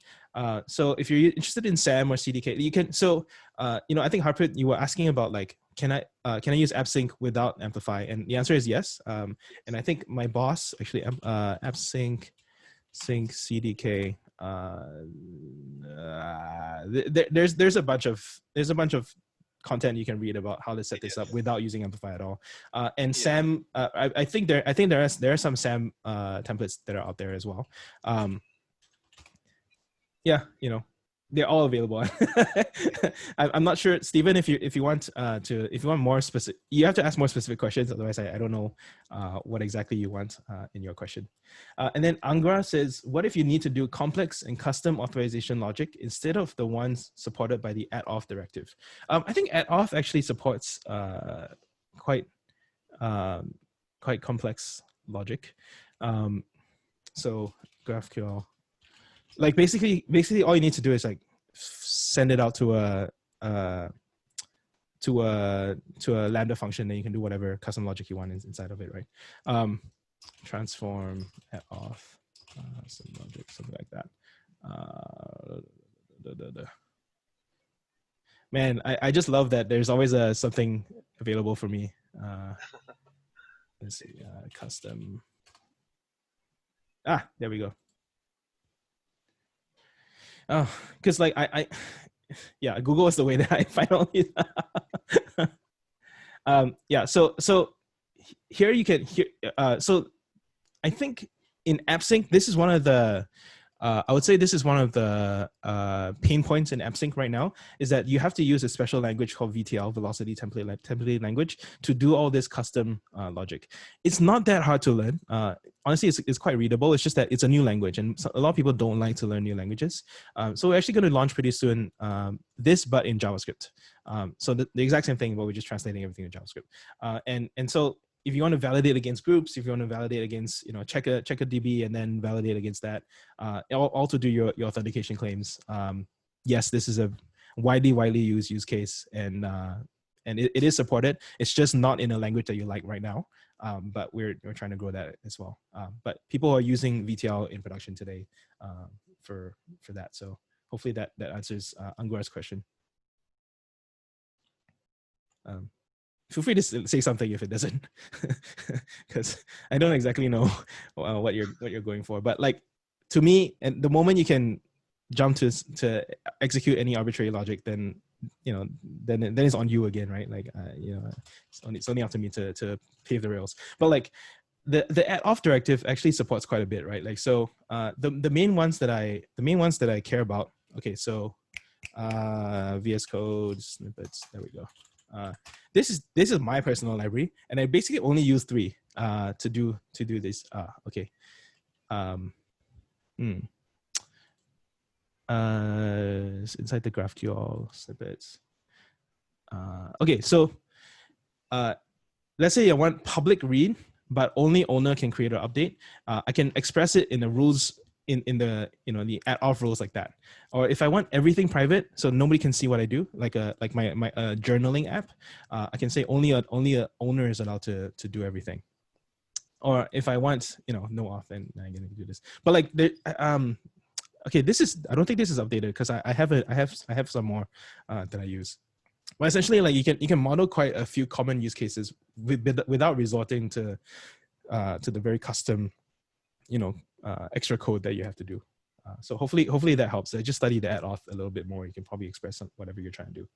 So if you're interested in SAM or CDK, you can. So I think Harpreet, you were asking about, like, can I use AppSync without Amplify? And the answer is yes. And I think my boss actually AppSync sync CDK. There's a bunch of content you can read about how to set this up without using Amplify at all. And SAM, I think there are some SAM templates that are out there as well. Yeah, they're all available. I'm not sure, Stephen, if you want more specific, you have to ask more specific questions. Otherwise, I don't know what exactly you want in your question. And then Angra says, what if you need to do complex and custom authorization logic instead of the ones supported by the add-off directive? I think add-off actually supports quite complex logic. So GraphQL. Like, basically all you need to do is, like, send it out to a Lambda function, and you can do whatever custom logic you want inside of it, right? Transform off some logic, something like that. Man, I just love that there's always something available for me. Let's see, custom. There we go. Oh, because, like, yeah, Google is the way that I find all these. So here you can so I think in AppSync, this is one of the I would say this is one of the pain points in AppSync right now, is that you have to use a special language called VTL, Velocity Template Language, to do all this custom logic. It's not that hard to learn. Honestly, it's quite readable. It's just that it's a new language, and a lot of people don't like to learn new languages. So we're actually going to launch pretty soon this, but in JavaScript. So the exact same thing, but we're just translating everything to JavaScript. And so if you want to validate against groups, if you want to validate against, check a DB and then validate against that, all to do your authentication claims. Yes, this is a widely used use case, and it is supported. It's just not in a language that you like right now. But we're trying to grow that as well. But people are using VTL in production today for that. So hopefully that answers Angura's question. Feel free to say something if it doesn't, because I don't exactly know what you're going for. But like, to me, and the moment you can jump to execute any arbitrary logic, then then it's on you again, right? Like it's only up to me to pave the rails. But like the add off directive actually supports quite a bit, right? Like, so the main ones that I care about. Okay, so VS Code snippets. There we go. This is my personal library, and I basically only use 3 to do this. Okay. Inside the GraphQL snippets. Okay, so let's say I want public read, but only owner can create or update. I can express it in the rules in the the add off rules like that. Or if I want everything private, so nobody can see what I do, like my journaling app, I can say only a owner is allowed to do everything. Or if I want no auth, then I'm gonna do this. But like okay, I don't think this is updated, because I have some more that I use. But essentially, like, you can model quite a few common use cases without resorting to the very custom extra code that you have to do. So hopefully that helps. I just studied the add auth a little bit more. You can probably express whatever you're trying to do.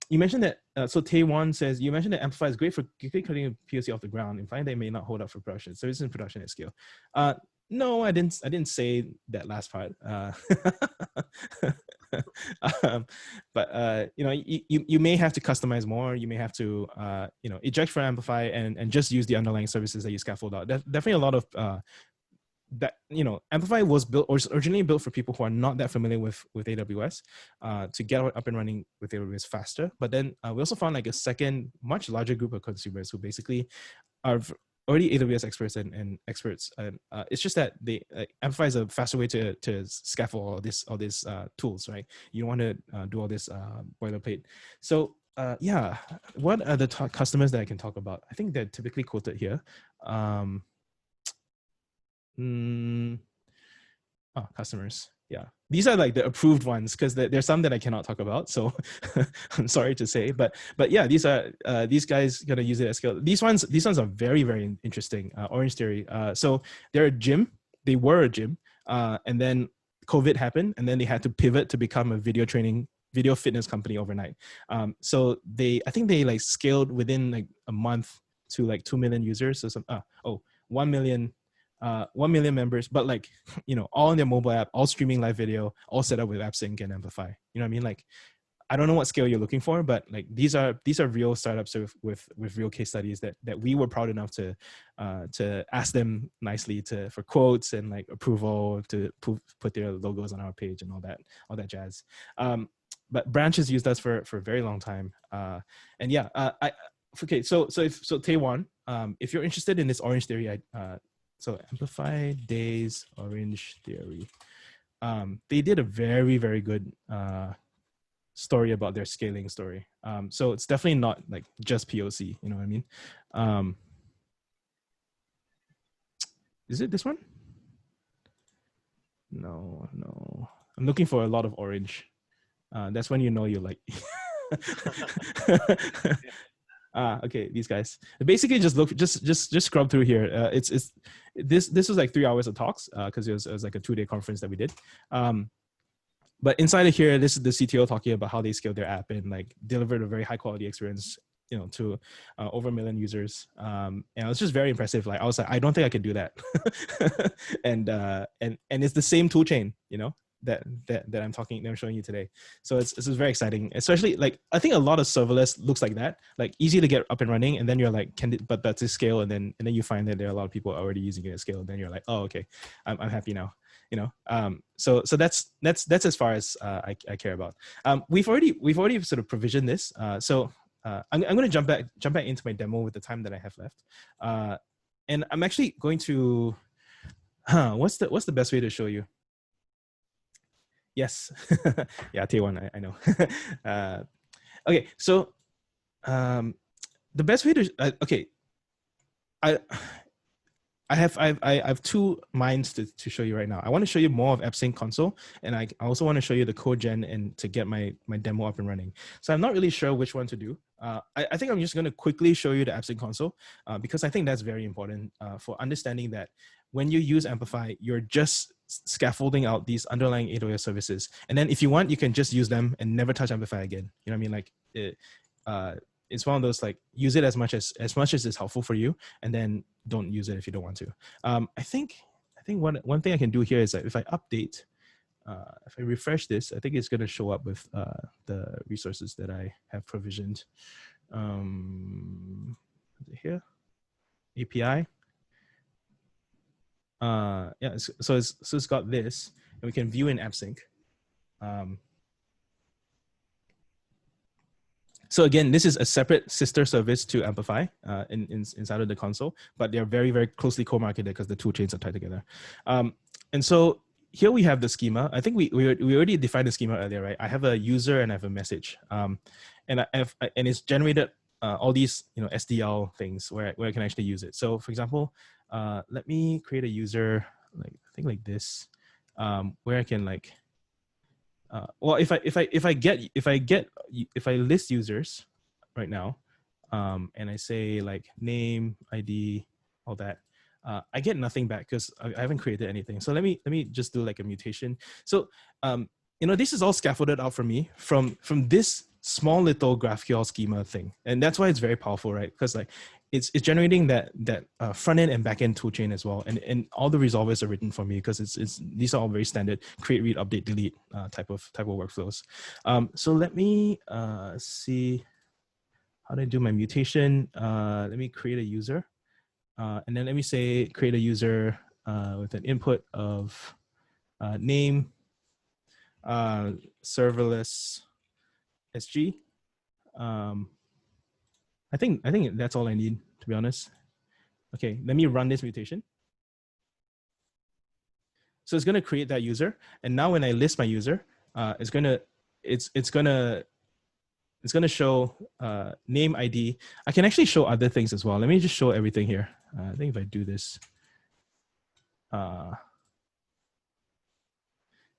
You mentioned that, so Taewon says, you mentioned that Amplify is great for quickly cutting a POC off the ground, implying they may not hold up for production. So it's in production at scale. No, I didn't say that last part. But you may have to customize more. You may have to eject from Amplify and just use the underlying services that you scaffold out. Definitely a lot of that Amplify was originally built for people who are not that familiar with AWS, to get up and running with AWS faster. But then we also found like a second, much larger group of consumers who basically are already AWS experts and experts. And it's just that Amplify is a faster way to scaffold all these tools, right? You don't want to do all this boilerplate. So yeah, what are the customers that I can talk about? I think they're typically quoted here. Customers. Yeah, these are like the approved ones, because there's some that I cannot talk about. So I'm sorry to say, but yeah, these are these guys gonna use it at scale. These ones are very, very interesting. Orange Theory. So they're a gym. They were a gym, and then COVID happened, and then they had to pivot to become a video fitness company overnight. So I think they like scaled within like a month to like 2 million users. So 1 million. 1 million members, but like, all on their mobile app, all streaming live video, all set up with AppSync and Amplify. You know what I mean? Like, I don't know what scale you're looking for, but like these are real startups with real case studies that we were proud enough to ask them nicely for quotes and like approval to put their logos on our page and all that jazz. But Branch has used us for a very long time. And yeah, okay. So Taewon, if you're interested in this Orange Theory, so Amplify Days Orange Theory. They did a very, very good story about their scaling story. So it's definitely not like just POC, you know what I mean? Is it this one? No. I'm looking for a lot of orange. That's when you know you're like... Okay, these guys. Basically, just scrub through here. This was like 3 hours of talks, because it was like a 2-day conference that we did. But inside of here, this is the CTO talking about how they scaled their app and like delivered a very high quality experience, to over 1 million users. And it was just very impressive. Like, I was like, I don't think I could do that. and it's the same tool chain, that I'm showing you today. So it's very exciting, especially like, I think a lot of serverless looks like that, like easy to get up and running. And then you're like, but that's a scale. And then you find that there are a lot of people already using it at scale. And then you're like, oh, okay, I'm happy now. So that's as far as I care about. We've already sort of provisioned this. So I'm going to jump back into my demo with the time that I have left. And I'm actually going to, what's the best way to show you? Yes. Yeah, T1, I know. Okay, so the best way to, okay, I have two minds to show you right now. I want to show you more of AppSync console, and I also want to show you the code gen and to get my demo up and running. So I'm not really sure which one to do. I think I'm just going to quickly show you the AppSync console because I think that's very important for understanding that when you use Amplify, you're just scaffolding out these underlying AWS services. And then if you want, you can just use them and never touch Amplify again. You know what I mean? Like it's one of those, like, use it as much as it's helpful for you, and then don't use it if you don't want to. I think one thing I can do here is that if I update, if I refresh this, I think it's going to show up with the resources that I have provisioned. Here, API. Yeah, so it's got this, and we can view in AppSync. So again, this is a separate sister service to Amplify inside of the console, but they're very, very closely co-marketed because the tool chains are tied together. And so here we have the schema. I think we already defined the schema earlier, right? I have a user and I have a message, and it's generated all these SDL things where I can actually use it. So for example, let me create a user like this, where I can like. Well, if I list users right now, and I say like name, ID, all that, I get nothing back because I haven't created anything. So let me just do like a mutation. So this is all scaffolded out for me from this small little GraphQL schema thing, and that's why it's very powerful, right? Because like it's generating that front end and back end toolchain as well, and all the resolvers are written for me because these are all very standard create, read, update, delete type of workflows. So let me see how do I do my mutation. Let me create a user, and then let me say create a user with an input of name, serverless SG. I think that's all I need, to be honest. Okay, let me run this mutation. So it's going to create that user, and now when I list my user, it's going to show name, ID. I can actually show other things as well. Let me just show everything here. I think if I do this,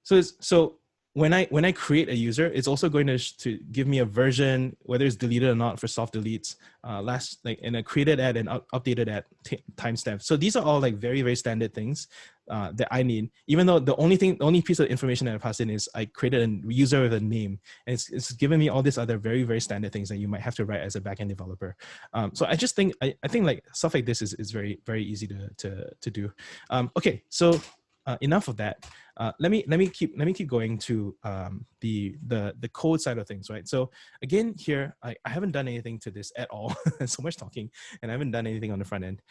so when I create a user, it's also going to give me a version, whether it's deleted or not for soft deletes, and a created at and updated at timestamp. So these are all like very, very standard things that I need, even though the only piece of information that I pass in is I created a user with a name, and it's given me all these other very, very standard things that you might have to write as a backend developer. So I just think, I think like stuff like this is very, very easy to do. Okay, so enough of that. Let me keep going to the code side of things, right? So again, here I haven't done anything to this at all. So much talking, and I haven't done anything on the front end.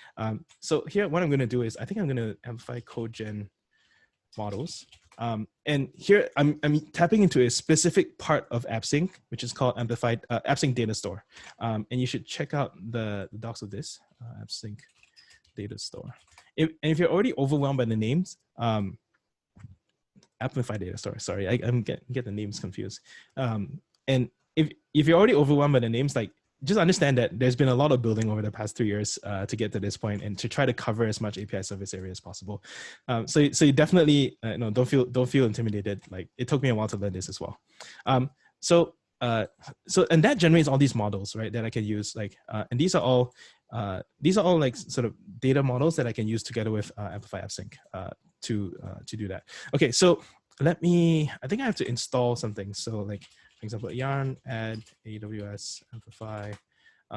So here, what I'm going to do is I think I'm going to amplify code gen models, and here I'm tapping into a specific part of AppSync, which is called Amplify AppSync Data Store, and you should check out the docs of this AppSync Data Store. If you're already overwhelmed by the names, Amplify Data Store. Sorry, I'm get the names confused. And if you're already overwhelmed by the names, like, just understand that there's been a lot of building over the past 2 years to get to this point, and to try to cover as much API service area as possible. So you definitely don't feel intimidated. Like, it took me a while to learn this as well. So and that generates all these models, right, that I can use. Like, and these are all like sort of data models that I can use together with Amplify AppSync to do that. Okay, so I think I have to install something. So like, for example, yarn add AWS Amplify,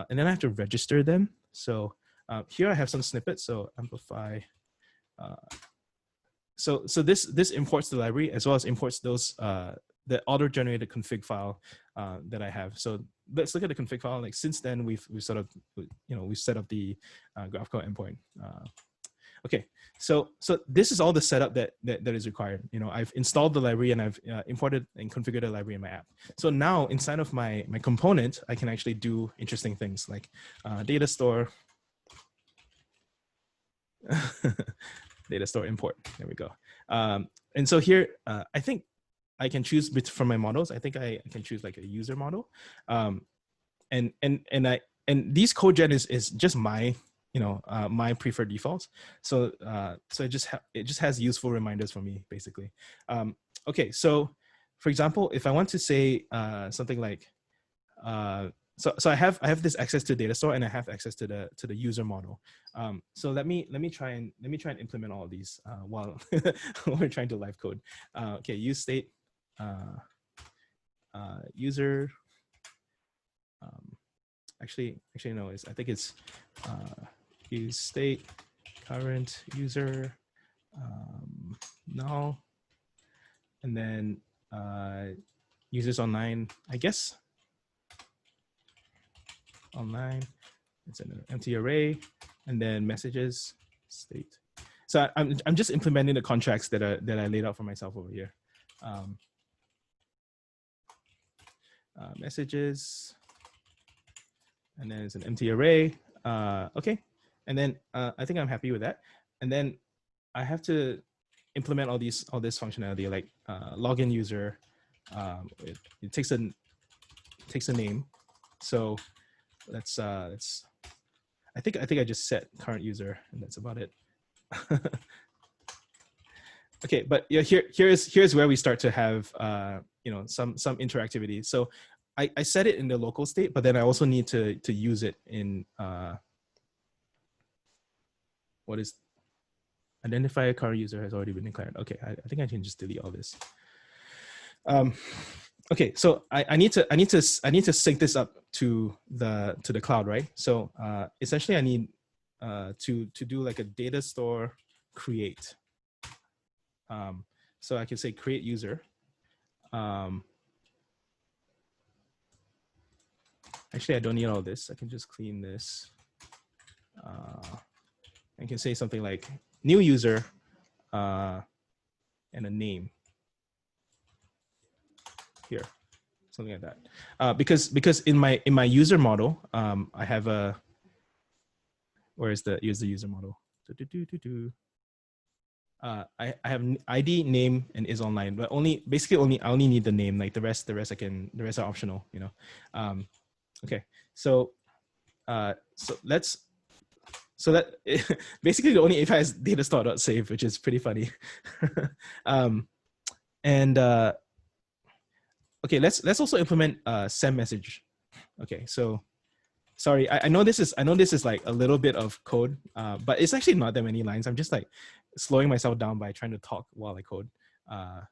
and then I have to register them. So here I have some snippets. So Amplify. So this imports the library as well as imports those the auto-generated config file that I have. So let's look at the config file. Like, since then we've sort of we've set up the GraphQL endpoint. Okay, so this is all the setup that is required. I've installed the library and I've imported and configured the library in my app. So now inside of my component, I can actually do interesting things like data store, data store import. There we go. And so here, I think I can choose from my models. I think I can choose like a user model, and these code gen is just my my preferred defaults. So it just has useful reminders for me basically. Okay, so for example, if I want to say something like so I have this access to data store and I have access to the user model. So let me try and implement all of these while we're trying to live code. Okay, use state user. Actually no, I think it's use state current user null, and then users online, I guess. Online, it's an empty array, and then messages state. So I'm just implementing the contracts that I laid out for myself over here. Messages, and then it's an empty array. Okay, and then I think I'm happy with that. And then I have to implement all this functionality like login user. It takes a name. So let's I think I just set current user and that's about it. Okay, but yeah, here's where we start to have some interactivity. So I set it in the local state, but then I also need to use it in what is identify a current user has already been declared. Okay, I think I can just delete all this. Okay, so I need to sync this up to the cloud, right? So essentially I need to do like a data store create. So I can say create user. Actually, I don't need all this. I can just clean this. I can say something like new user and a name here, something like that. Because in my user model, I have a, here's the user model. I have ID, name, and is online, but basically I only need the name. Like the rest are optional. Okay, so that basically the only API is data store.save, which is pretty funny. Okay, let's also implement send message. Okay, so sorry, I know this is like a little bit of code, but it's actually not that many lines. I'm just like slowing myself down by trying to talk while I code. I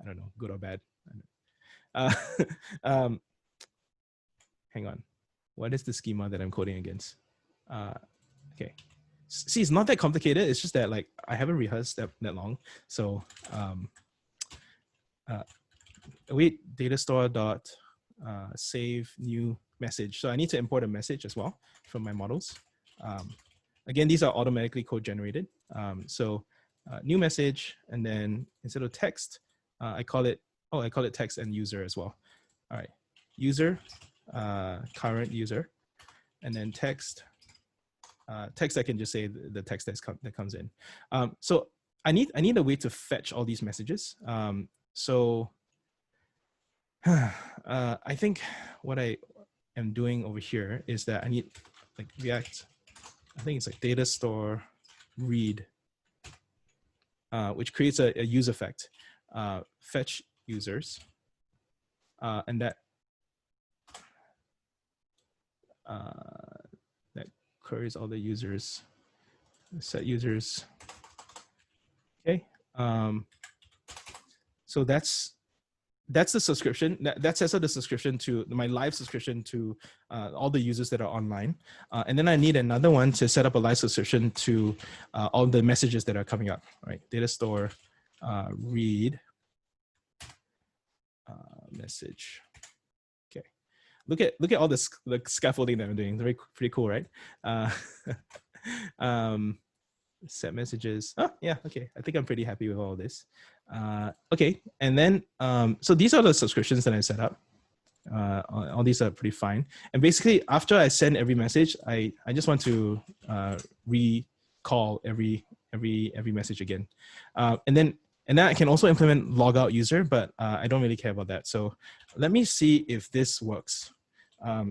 don't know, good or bad. Hang on, what is the schema that I'm coding against? Okay, see, it's not that complicated. It's just that like I haven't rehearsed that long. So wait, data store dot save new message. So I need to import a message as well from my models. Again, these are automatically code generated. So new message, and then instead of text, I call it text and user as well. All right, user, current user, and then text. Text, I can just say the text that comes in. So I need a way to fetch all these messages. So I think what I am doing over here is that I need like React. I think it's like data store read, which creates a use effect, fetch users, and that queries all the users, set users. Okay, so that's the subscription. That sets up the subscription to my live subscription to all the users that are online. And then I need another one to set up a live subscription to all the messages that are coming up, right? Data store read message. Okay, look at all this the scaffolding that I'm doing. Pretty cool, right? set messages. Oh, yeah, okay. I think I'm pretty happy with all this. Okay, and then, so these are the subscriptions that I set up. All these are pretty fine. And basically, after I send every message, I just want to recall every message again. And then I can also implement logout user, but I don't really care about that. So let me see if this works.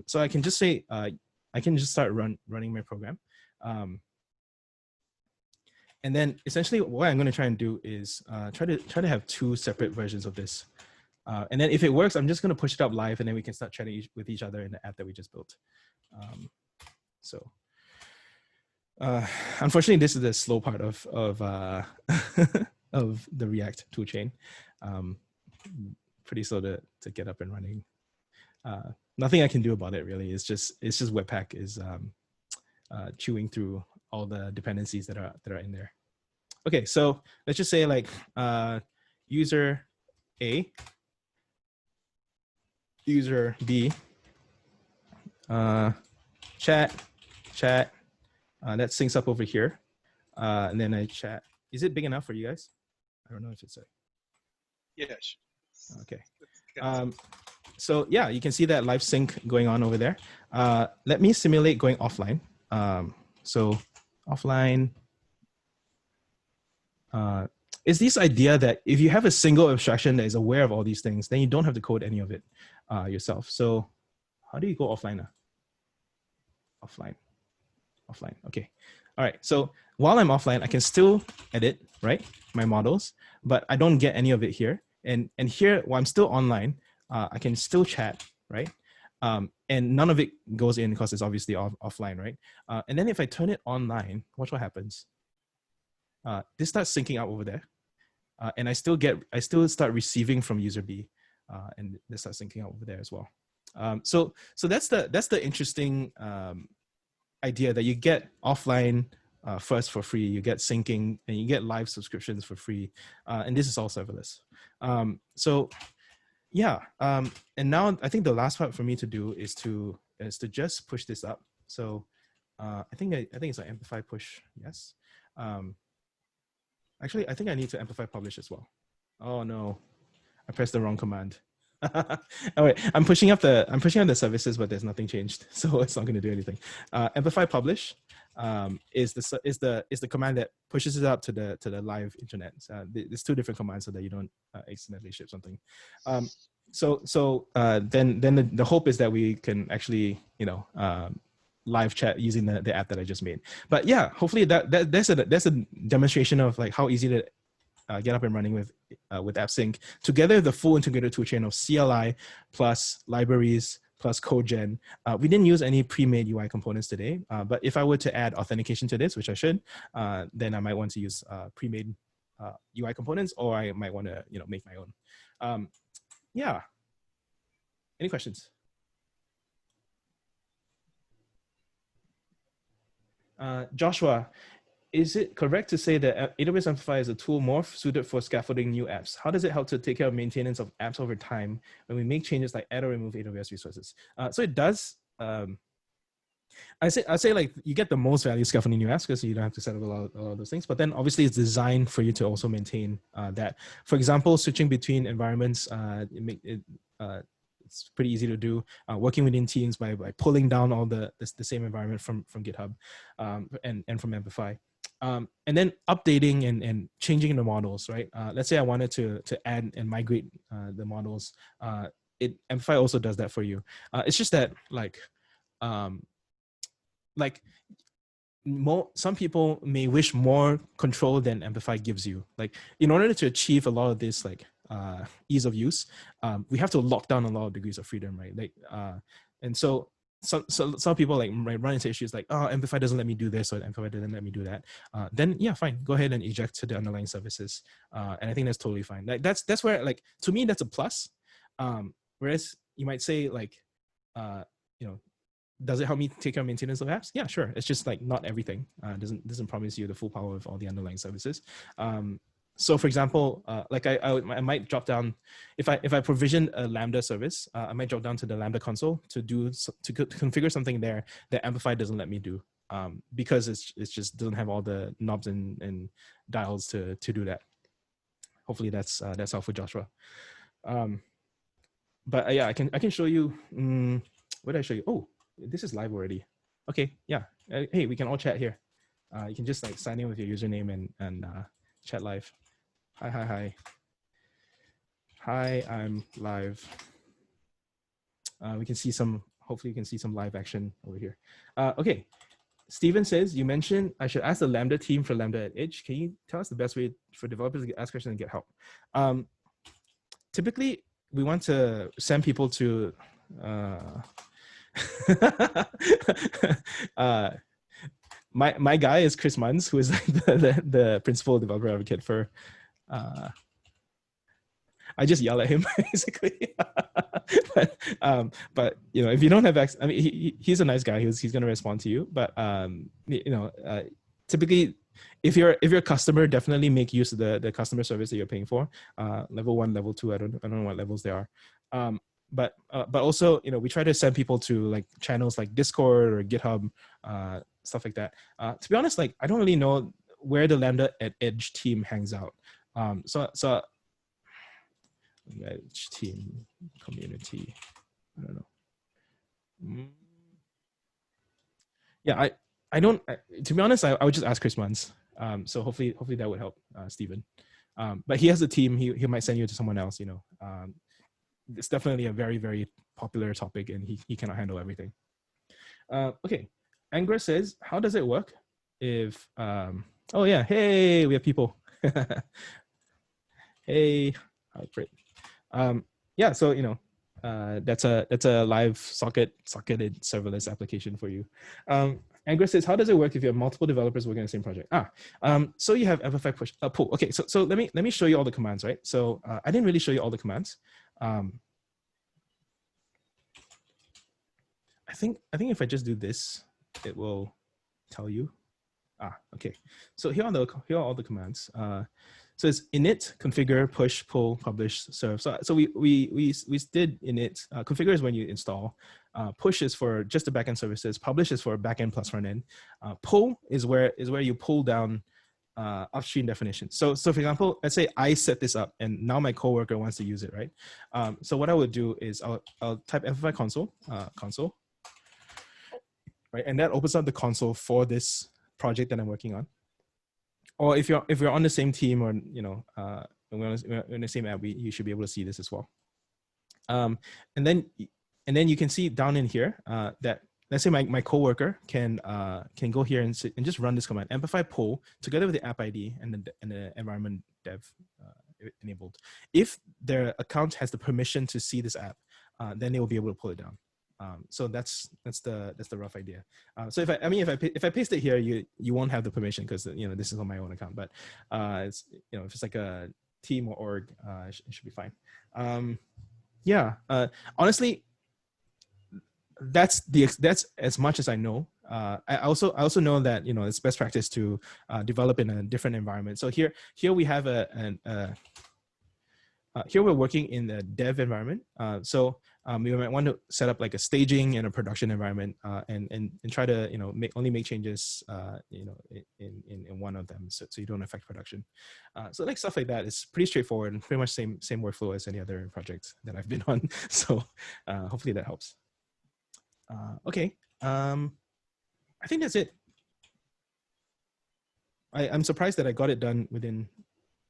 So I can just say, I can just start running my program. And then essentially what I'm going to try and do is try to have two separate versions of this. And then if it works, I'm just going to push it up live, and then we can start chatting with each other in the app that we just built. Unfortunately, this is the slow part of of the React toolchain. Pretty slow to get up and running. Nothing I can do about it really. It's just Webpack is chewing through all the dependencies that are in there. Okay, so let's just say like user A, user B, chat, that syncs up over here, and then I chat. Is it big enough for you guys? I don't know if it's a. Yeah. Okay. So yeah, you can see that live sync going on over there. Let me simulate going offline. So offline is this idea that if you have a single abstraction that is aware of all these things, then you don't have to code any of it yourself. So how do you go offline now? Offline. Okay. All right. So while I'm offline, I can still edit, right, my models, but I don't get any of it here. And here, while I'm still online, I can still chat, right? And none of it goes in because it's obviously offline, right? And then if I turn it online, watch what happens. This starts syncing out over there, and I still start receiving from user B, and this starts syncing out over there as well. So that's the interesting idea, that you get offline first for free, you get syncing, and you get live subscriptions for free, and this is all serverless. So yeah, and now I think the last part for me to do is to just push this up. So I think it's an Amplify push. Yes. Actually, I think I need to Amplify publish as well. Oh no, I pressed the wrong command. All right, I'm pushing up the services, but there's nothing changed, so it's not going to do anything. Amplify publish is the command that pushes it up to the live internet. There's two different commands so that you don't accidentally ship something. Then the hope is that we can actually live chat using the app that I just made. But yeah, hopefully that's a demonstration of like how easy to get up and running with AppSync. Together, the full integrated toolchain of CLI plus libraries plus code gen. We didn't use any pre-made UI components today, but if I were to add authentication to this, which I should, then I might want to use pre-made UI components, or I might want to make my own. Yeah. Any questions? Joshua, is it correct to say that AWS Amplify is a tool more suited for scaffolding new apps? How does it help to take care of maintenance of apps over time when we make changes like add or remove AWS resources? So it does. I say like you get the most value scaffolding new apps because you don't have to set up a lot of those things. But then obviously it's designed for you to also maintain that. For example, switching between environments, it's pretty easy to do. Working within teams by pulling down all the same environment from GitHub and from Amplify. And then updating and changing the models, right? Let's say I wanted to add and migrate the models. Amplify also does that for you. It's just that some people may wish more control than Amplify gives you. Like in order to achieve a lot of this ease of use, we have to lock down a lot of degrees of freedom, right? And so some people run into issues like, oh, Amplify doesn't let me do this, or Amplify doesn't let me do that. Then yeah, fine, go ahead and eject to the underlying services, and I think that's totally fine. That's where to me that's a plus. Whereas you might say does it help me take care of maintenance of apps? Yeah, sure. It's just not everything. Doesn't promise you the full power of all the underlying services. So for example, I might drop down, if I provision a Lambda service, I might drop down to the Lambda console to configure something there that Amplify doesn't let me do. because it's just doesn't have all the knobs and dials to do that. Hopefully that's helpful, Joshua. But yeah, I can show you. What did I show you? Oh, this is live already. Okay, yeah. Hey, we can all chat here. You can just like sign in with your username and chat live. Hi. Hi, I'm live. We can see some. Hopefully, you can see some live action over here. Okay. Steven says, you mentioned I should ask the Lambda team for Lambda at Edge. Can you tell us the best way for developers to ask questions and get help? Typically, we want to send people to my guy is Chris Munns, who is like the principal developer advocate for I just yell at him basically. But you know, if you don't have access, I mean, he's a nice guy. He's going to respond to you. But you know, typically, if you're a customer, definitely make use of the customer service that you're paying for. Level 1, level 2. I don't know what levels they are. But also, you know, we try to send people to like channels like Discord or GitHub, stuff like that. To be honest, like I don't really know where the Lambda at Edge team hangs out. So Edge team community. I don't know. Yeah, I don't. To be honest, I would just ask Chris Munns. So hopefully that would help, Stephen. But he has a team. He might send you to someone else. You know, it's definitely a very, very popular topic, and he cannot handle everything. Okay, Angra says, how does it work if? Oh yeah, hey, we have people. Hey, great. Yeah, so you know, that's a live socketed serverless application for you. Angra says, how does it work if you have multiple developers working on the same project? So you have Amplify push pull. Okay, so let me show you all the commands, right? So I didn't really show you all the commands. I think if I just do this, it will tell you. Okay. So here are all the commands. So it's init, configure, push, pull, publish, serve. So we did init. Configure is when you install. Push is for just the backend services. Publish is for backend plus front end. Pull is where you pull down upstream definitions. So for example, let's say I set this up and now my coworker wants to use it, right? So what I would do is I'll type Amplify console, right? And that opens up the console for this project that I'm working on. Or if you're on the same team, or you know, we're in the same app, you should be able to see this as well. And then you can see down in here that let's say my coworker can go here and just run this command, Amplify pull together with the app ID and the environment dev enabled. If their account has the permission to see this app, then they will be able to pull it down. So that's the rough idea. So if I paste it here, you won't have the permission because you know this is on my own account. But it's, you know, if it's like a team or org, it should be fine. Yeah. Honestly, that's as much as I know. I also know that, you know, it's best practice to develop in a different environment. So here we have here we're working in the dev environment. So we might want to set up like a staging and a production environment, and try to, you know, only make changes, you know, in one of them, so you don't affect production. So like stuff like that is pretty straightforward and pretty much same workflow as any other project that I've been on. So hopefully that helps. Okay, I think that's it. I'm surprised that I got it done within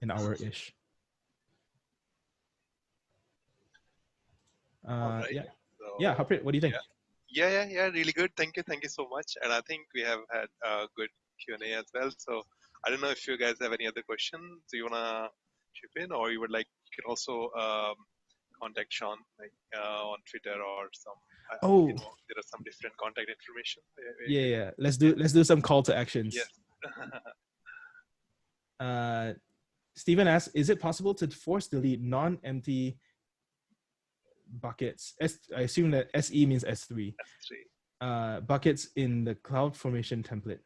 an hour-ish. Right. Yeah. So, yeah, Harpreet, what do you think? Yeah, really good. Thank you so much. And I think we have had a good Q&A as well. So I don't know if you guys have any other questions you wanna chip in, or you can also contact Sean like on Twitter or some. You know, there are some different contact information. Yeah. Let's do some call to actions. Yes. Stephen asks, is it possible to force delete non-empty buckets? I assume that SE means S3. Buckets in the CloudFormation template.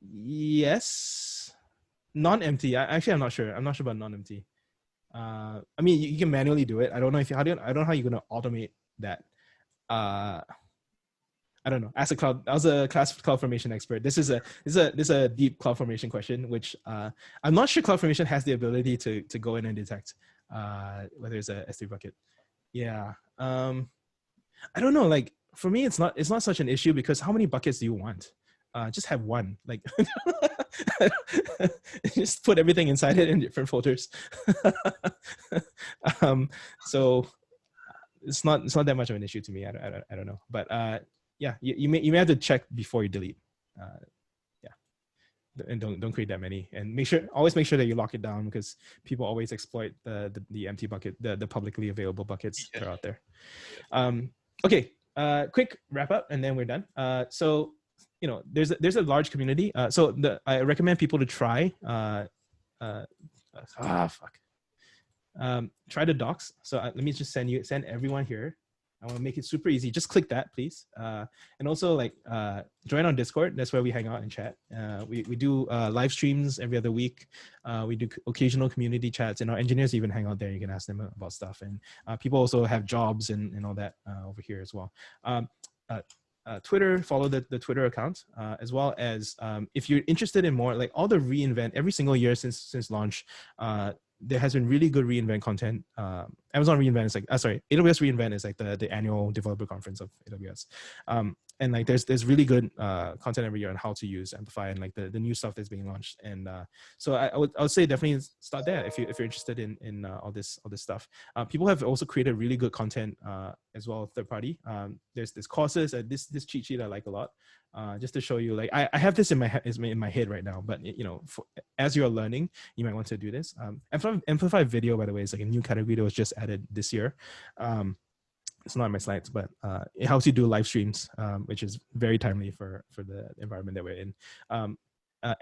Yes. Non-empty. Actually, I'm not sure. I'm not sure about non-empty. I mean, you can manually do it. I don't know how you're gonna automate that I don't know. As a cloud, I was a class CloudFormation expert. This is a deep CloudFormation question, which I'm not sure CloudFormation has the ability to go in and detect whether it's a S3 bucket. Yeah. I don't know. Like for me, it's not such an issue because how many buckets do you want? Just have one. Like just put everything inside it in different folders. So it's not that much of an issue to me. I don't know. But yeah, you may have to check before you delete. And don't create that many, and always make sure that you lock it down, because people always exploit the empty bucket, the publicly available buckets that are out there. Okay, quick wrap up and then we're done. So there's a large community. So I recommend people to try try the docs. So let me just send everyone here. I want to make it super easy. Just click that, please. And also join on Discord. That's where we hang out and chat. We do live streams every other week. We do occasional community chats, and our engineers even hang out there. You can ask them about stuff. And people also have jobs and all that over here as well. Twitter, follow the Twitter account, as well as if you're interested in more, like all the reInvent, every single year since launch, there has been really good reInvent content. Amazon reInvent is AWS reInvent is like the annual developer conference of AWS. And like there's really good content every year on how to use Amplify and like the new stuff that's being launched. And so I would say definitely start there if you're interested in all this stuff. People have also created really good content as well, third party. There's courses, this cheat sheet I like a lot. Just to show you, like I have this in my head right now, but as you're learning, you might want to do this. Amplify video, by the way, is like a new category that was just added this year. It's not in my slides, but it helps you do live streams, which is very timely for the environment that we're in.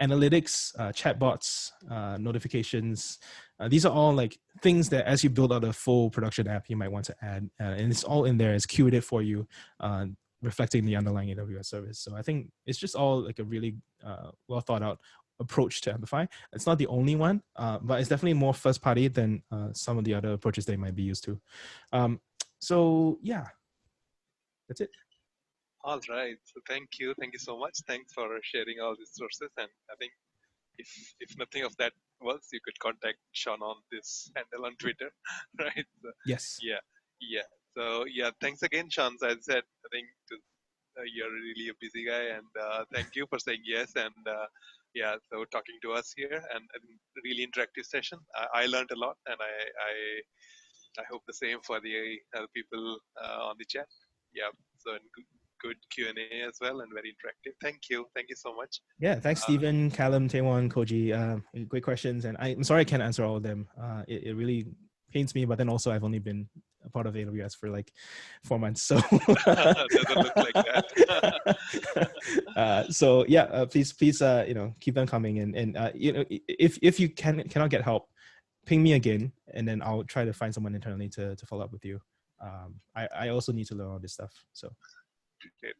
Analytics, chatbots, notifications. These are all like things that as you build out a full production app, you might want to add, and it's all in there. It's curated for you, reflecting the underlying AWS service. So I think it's just all like a really well thought out approach to Amplify. It's not the only one, but it's definitely more first party than some of the other approaches they might be used to. So yeah, that's it. All right. So thank you so much. Thanks for sharing all these sources. And I think if nothing of that works, you could contact Sean on this handle on Twitter, right? So, yes. Yeah. So yeah, thanks again, Sean. As I said, I think you're really a busy guy, and thank you for saying yes. And yeah, so talking to us here, and really interactive session. I learned a lot, and I hope the same for the other people on the chat. Yeah, so good Q&A as well, and very interactive. Thank you so much. Yeah, thanks Stephen, Callum, Taewon, Koji. Great questions, and I'm sorry I can't answer all of them. It really pains me, but then also I've only been a part of AWS for like 4 months, so doesn't look like that. So yeah, please keep them coming, and if you cannot get help, ping me again, and then I'll try to find someone internally to follow up with you. I also need to learn all this stuff. So great.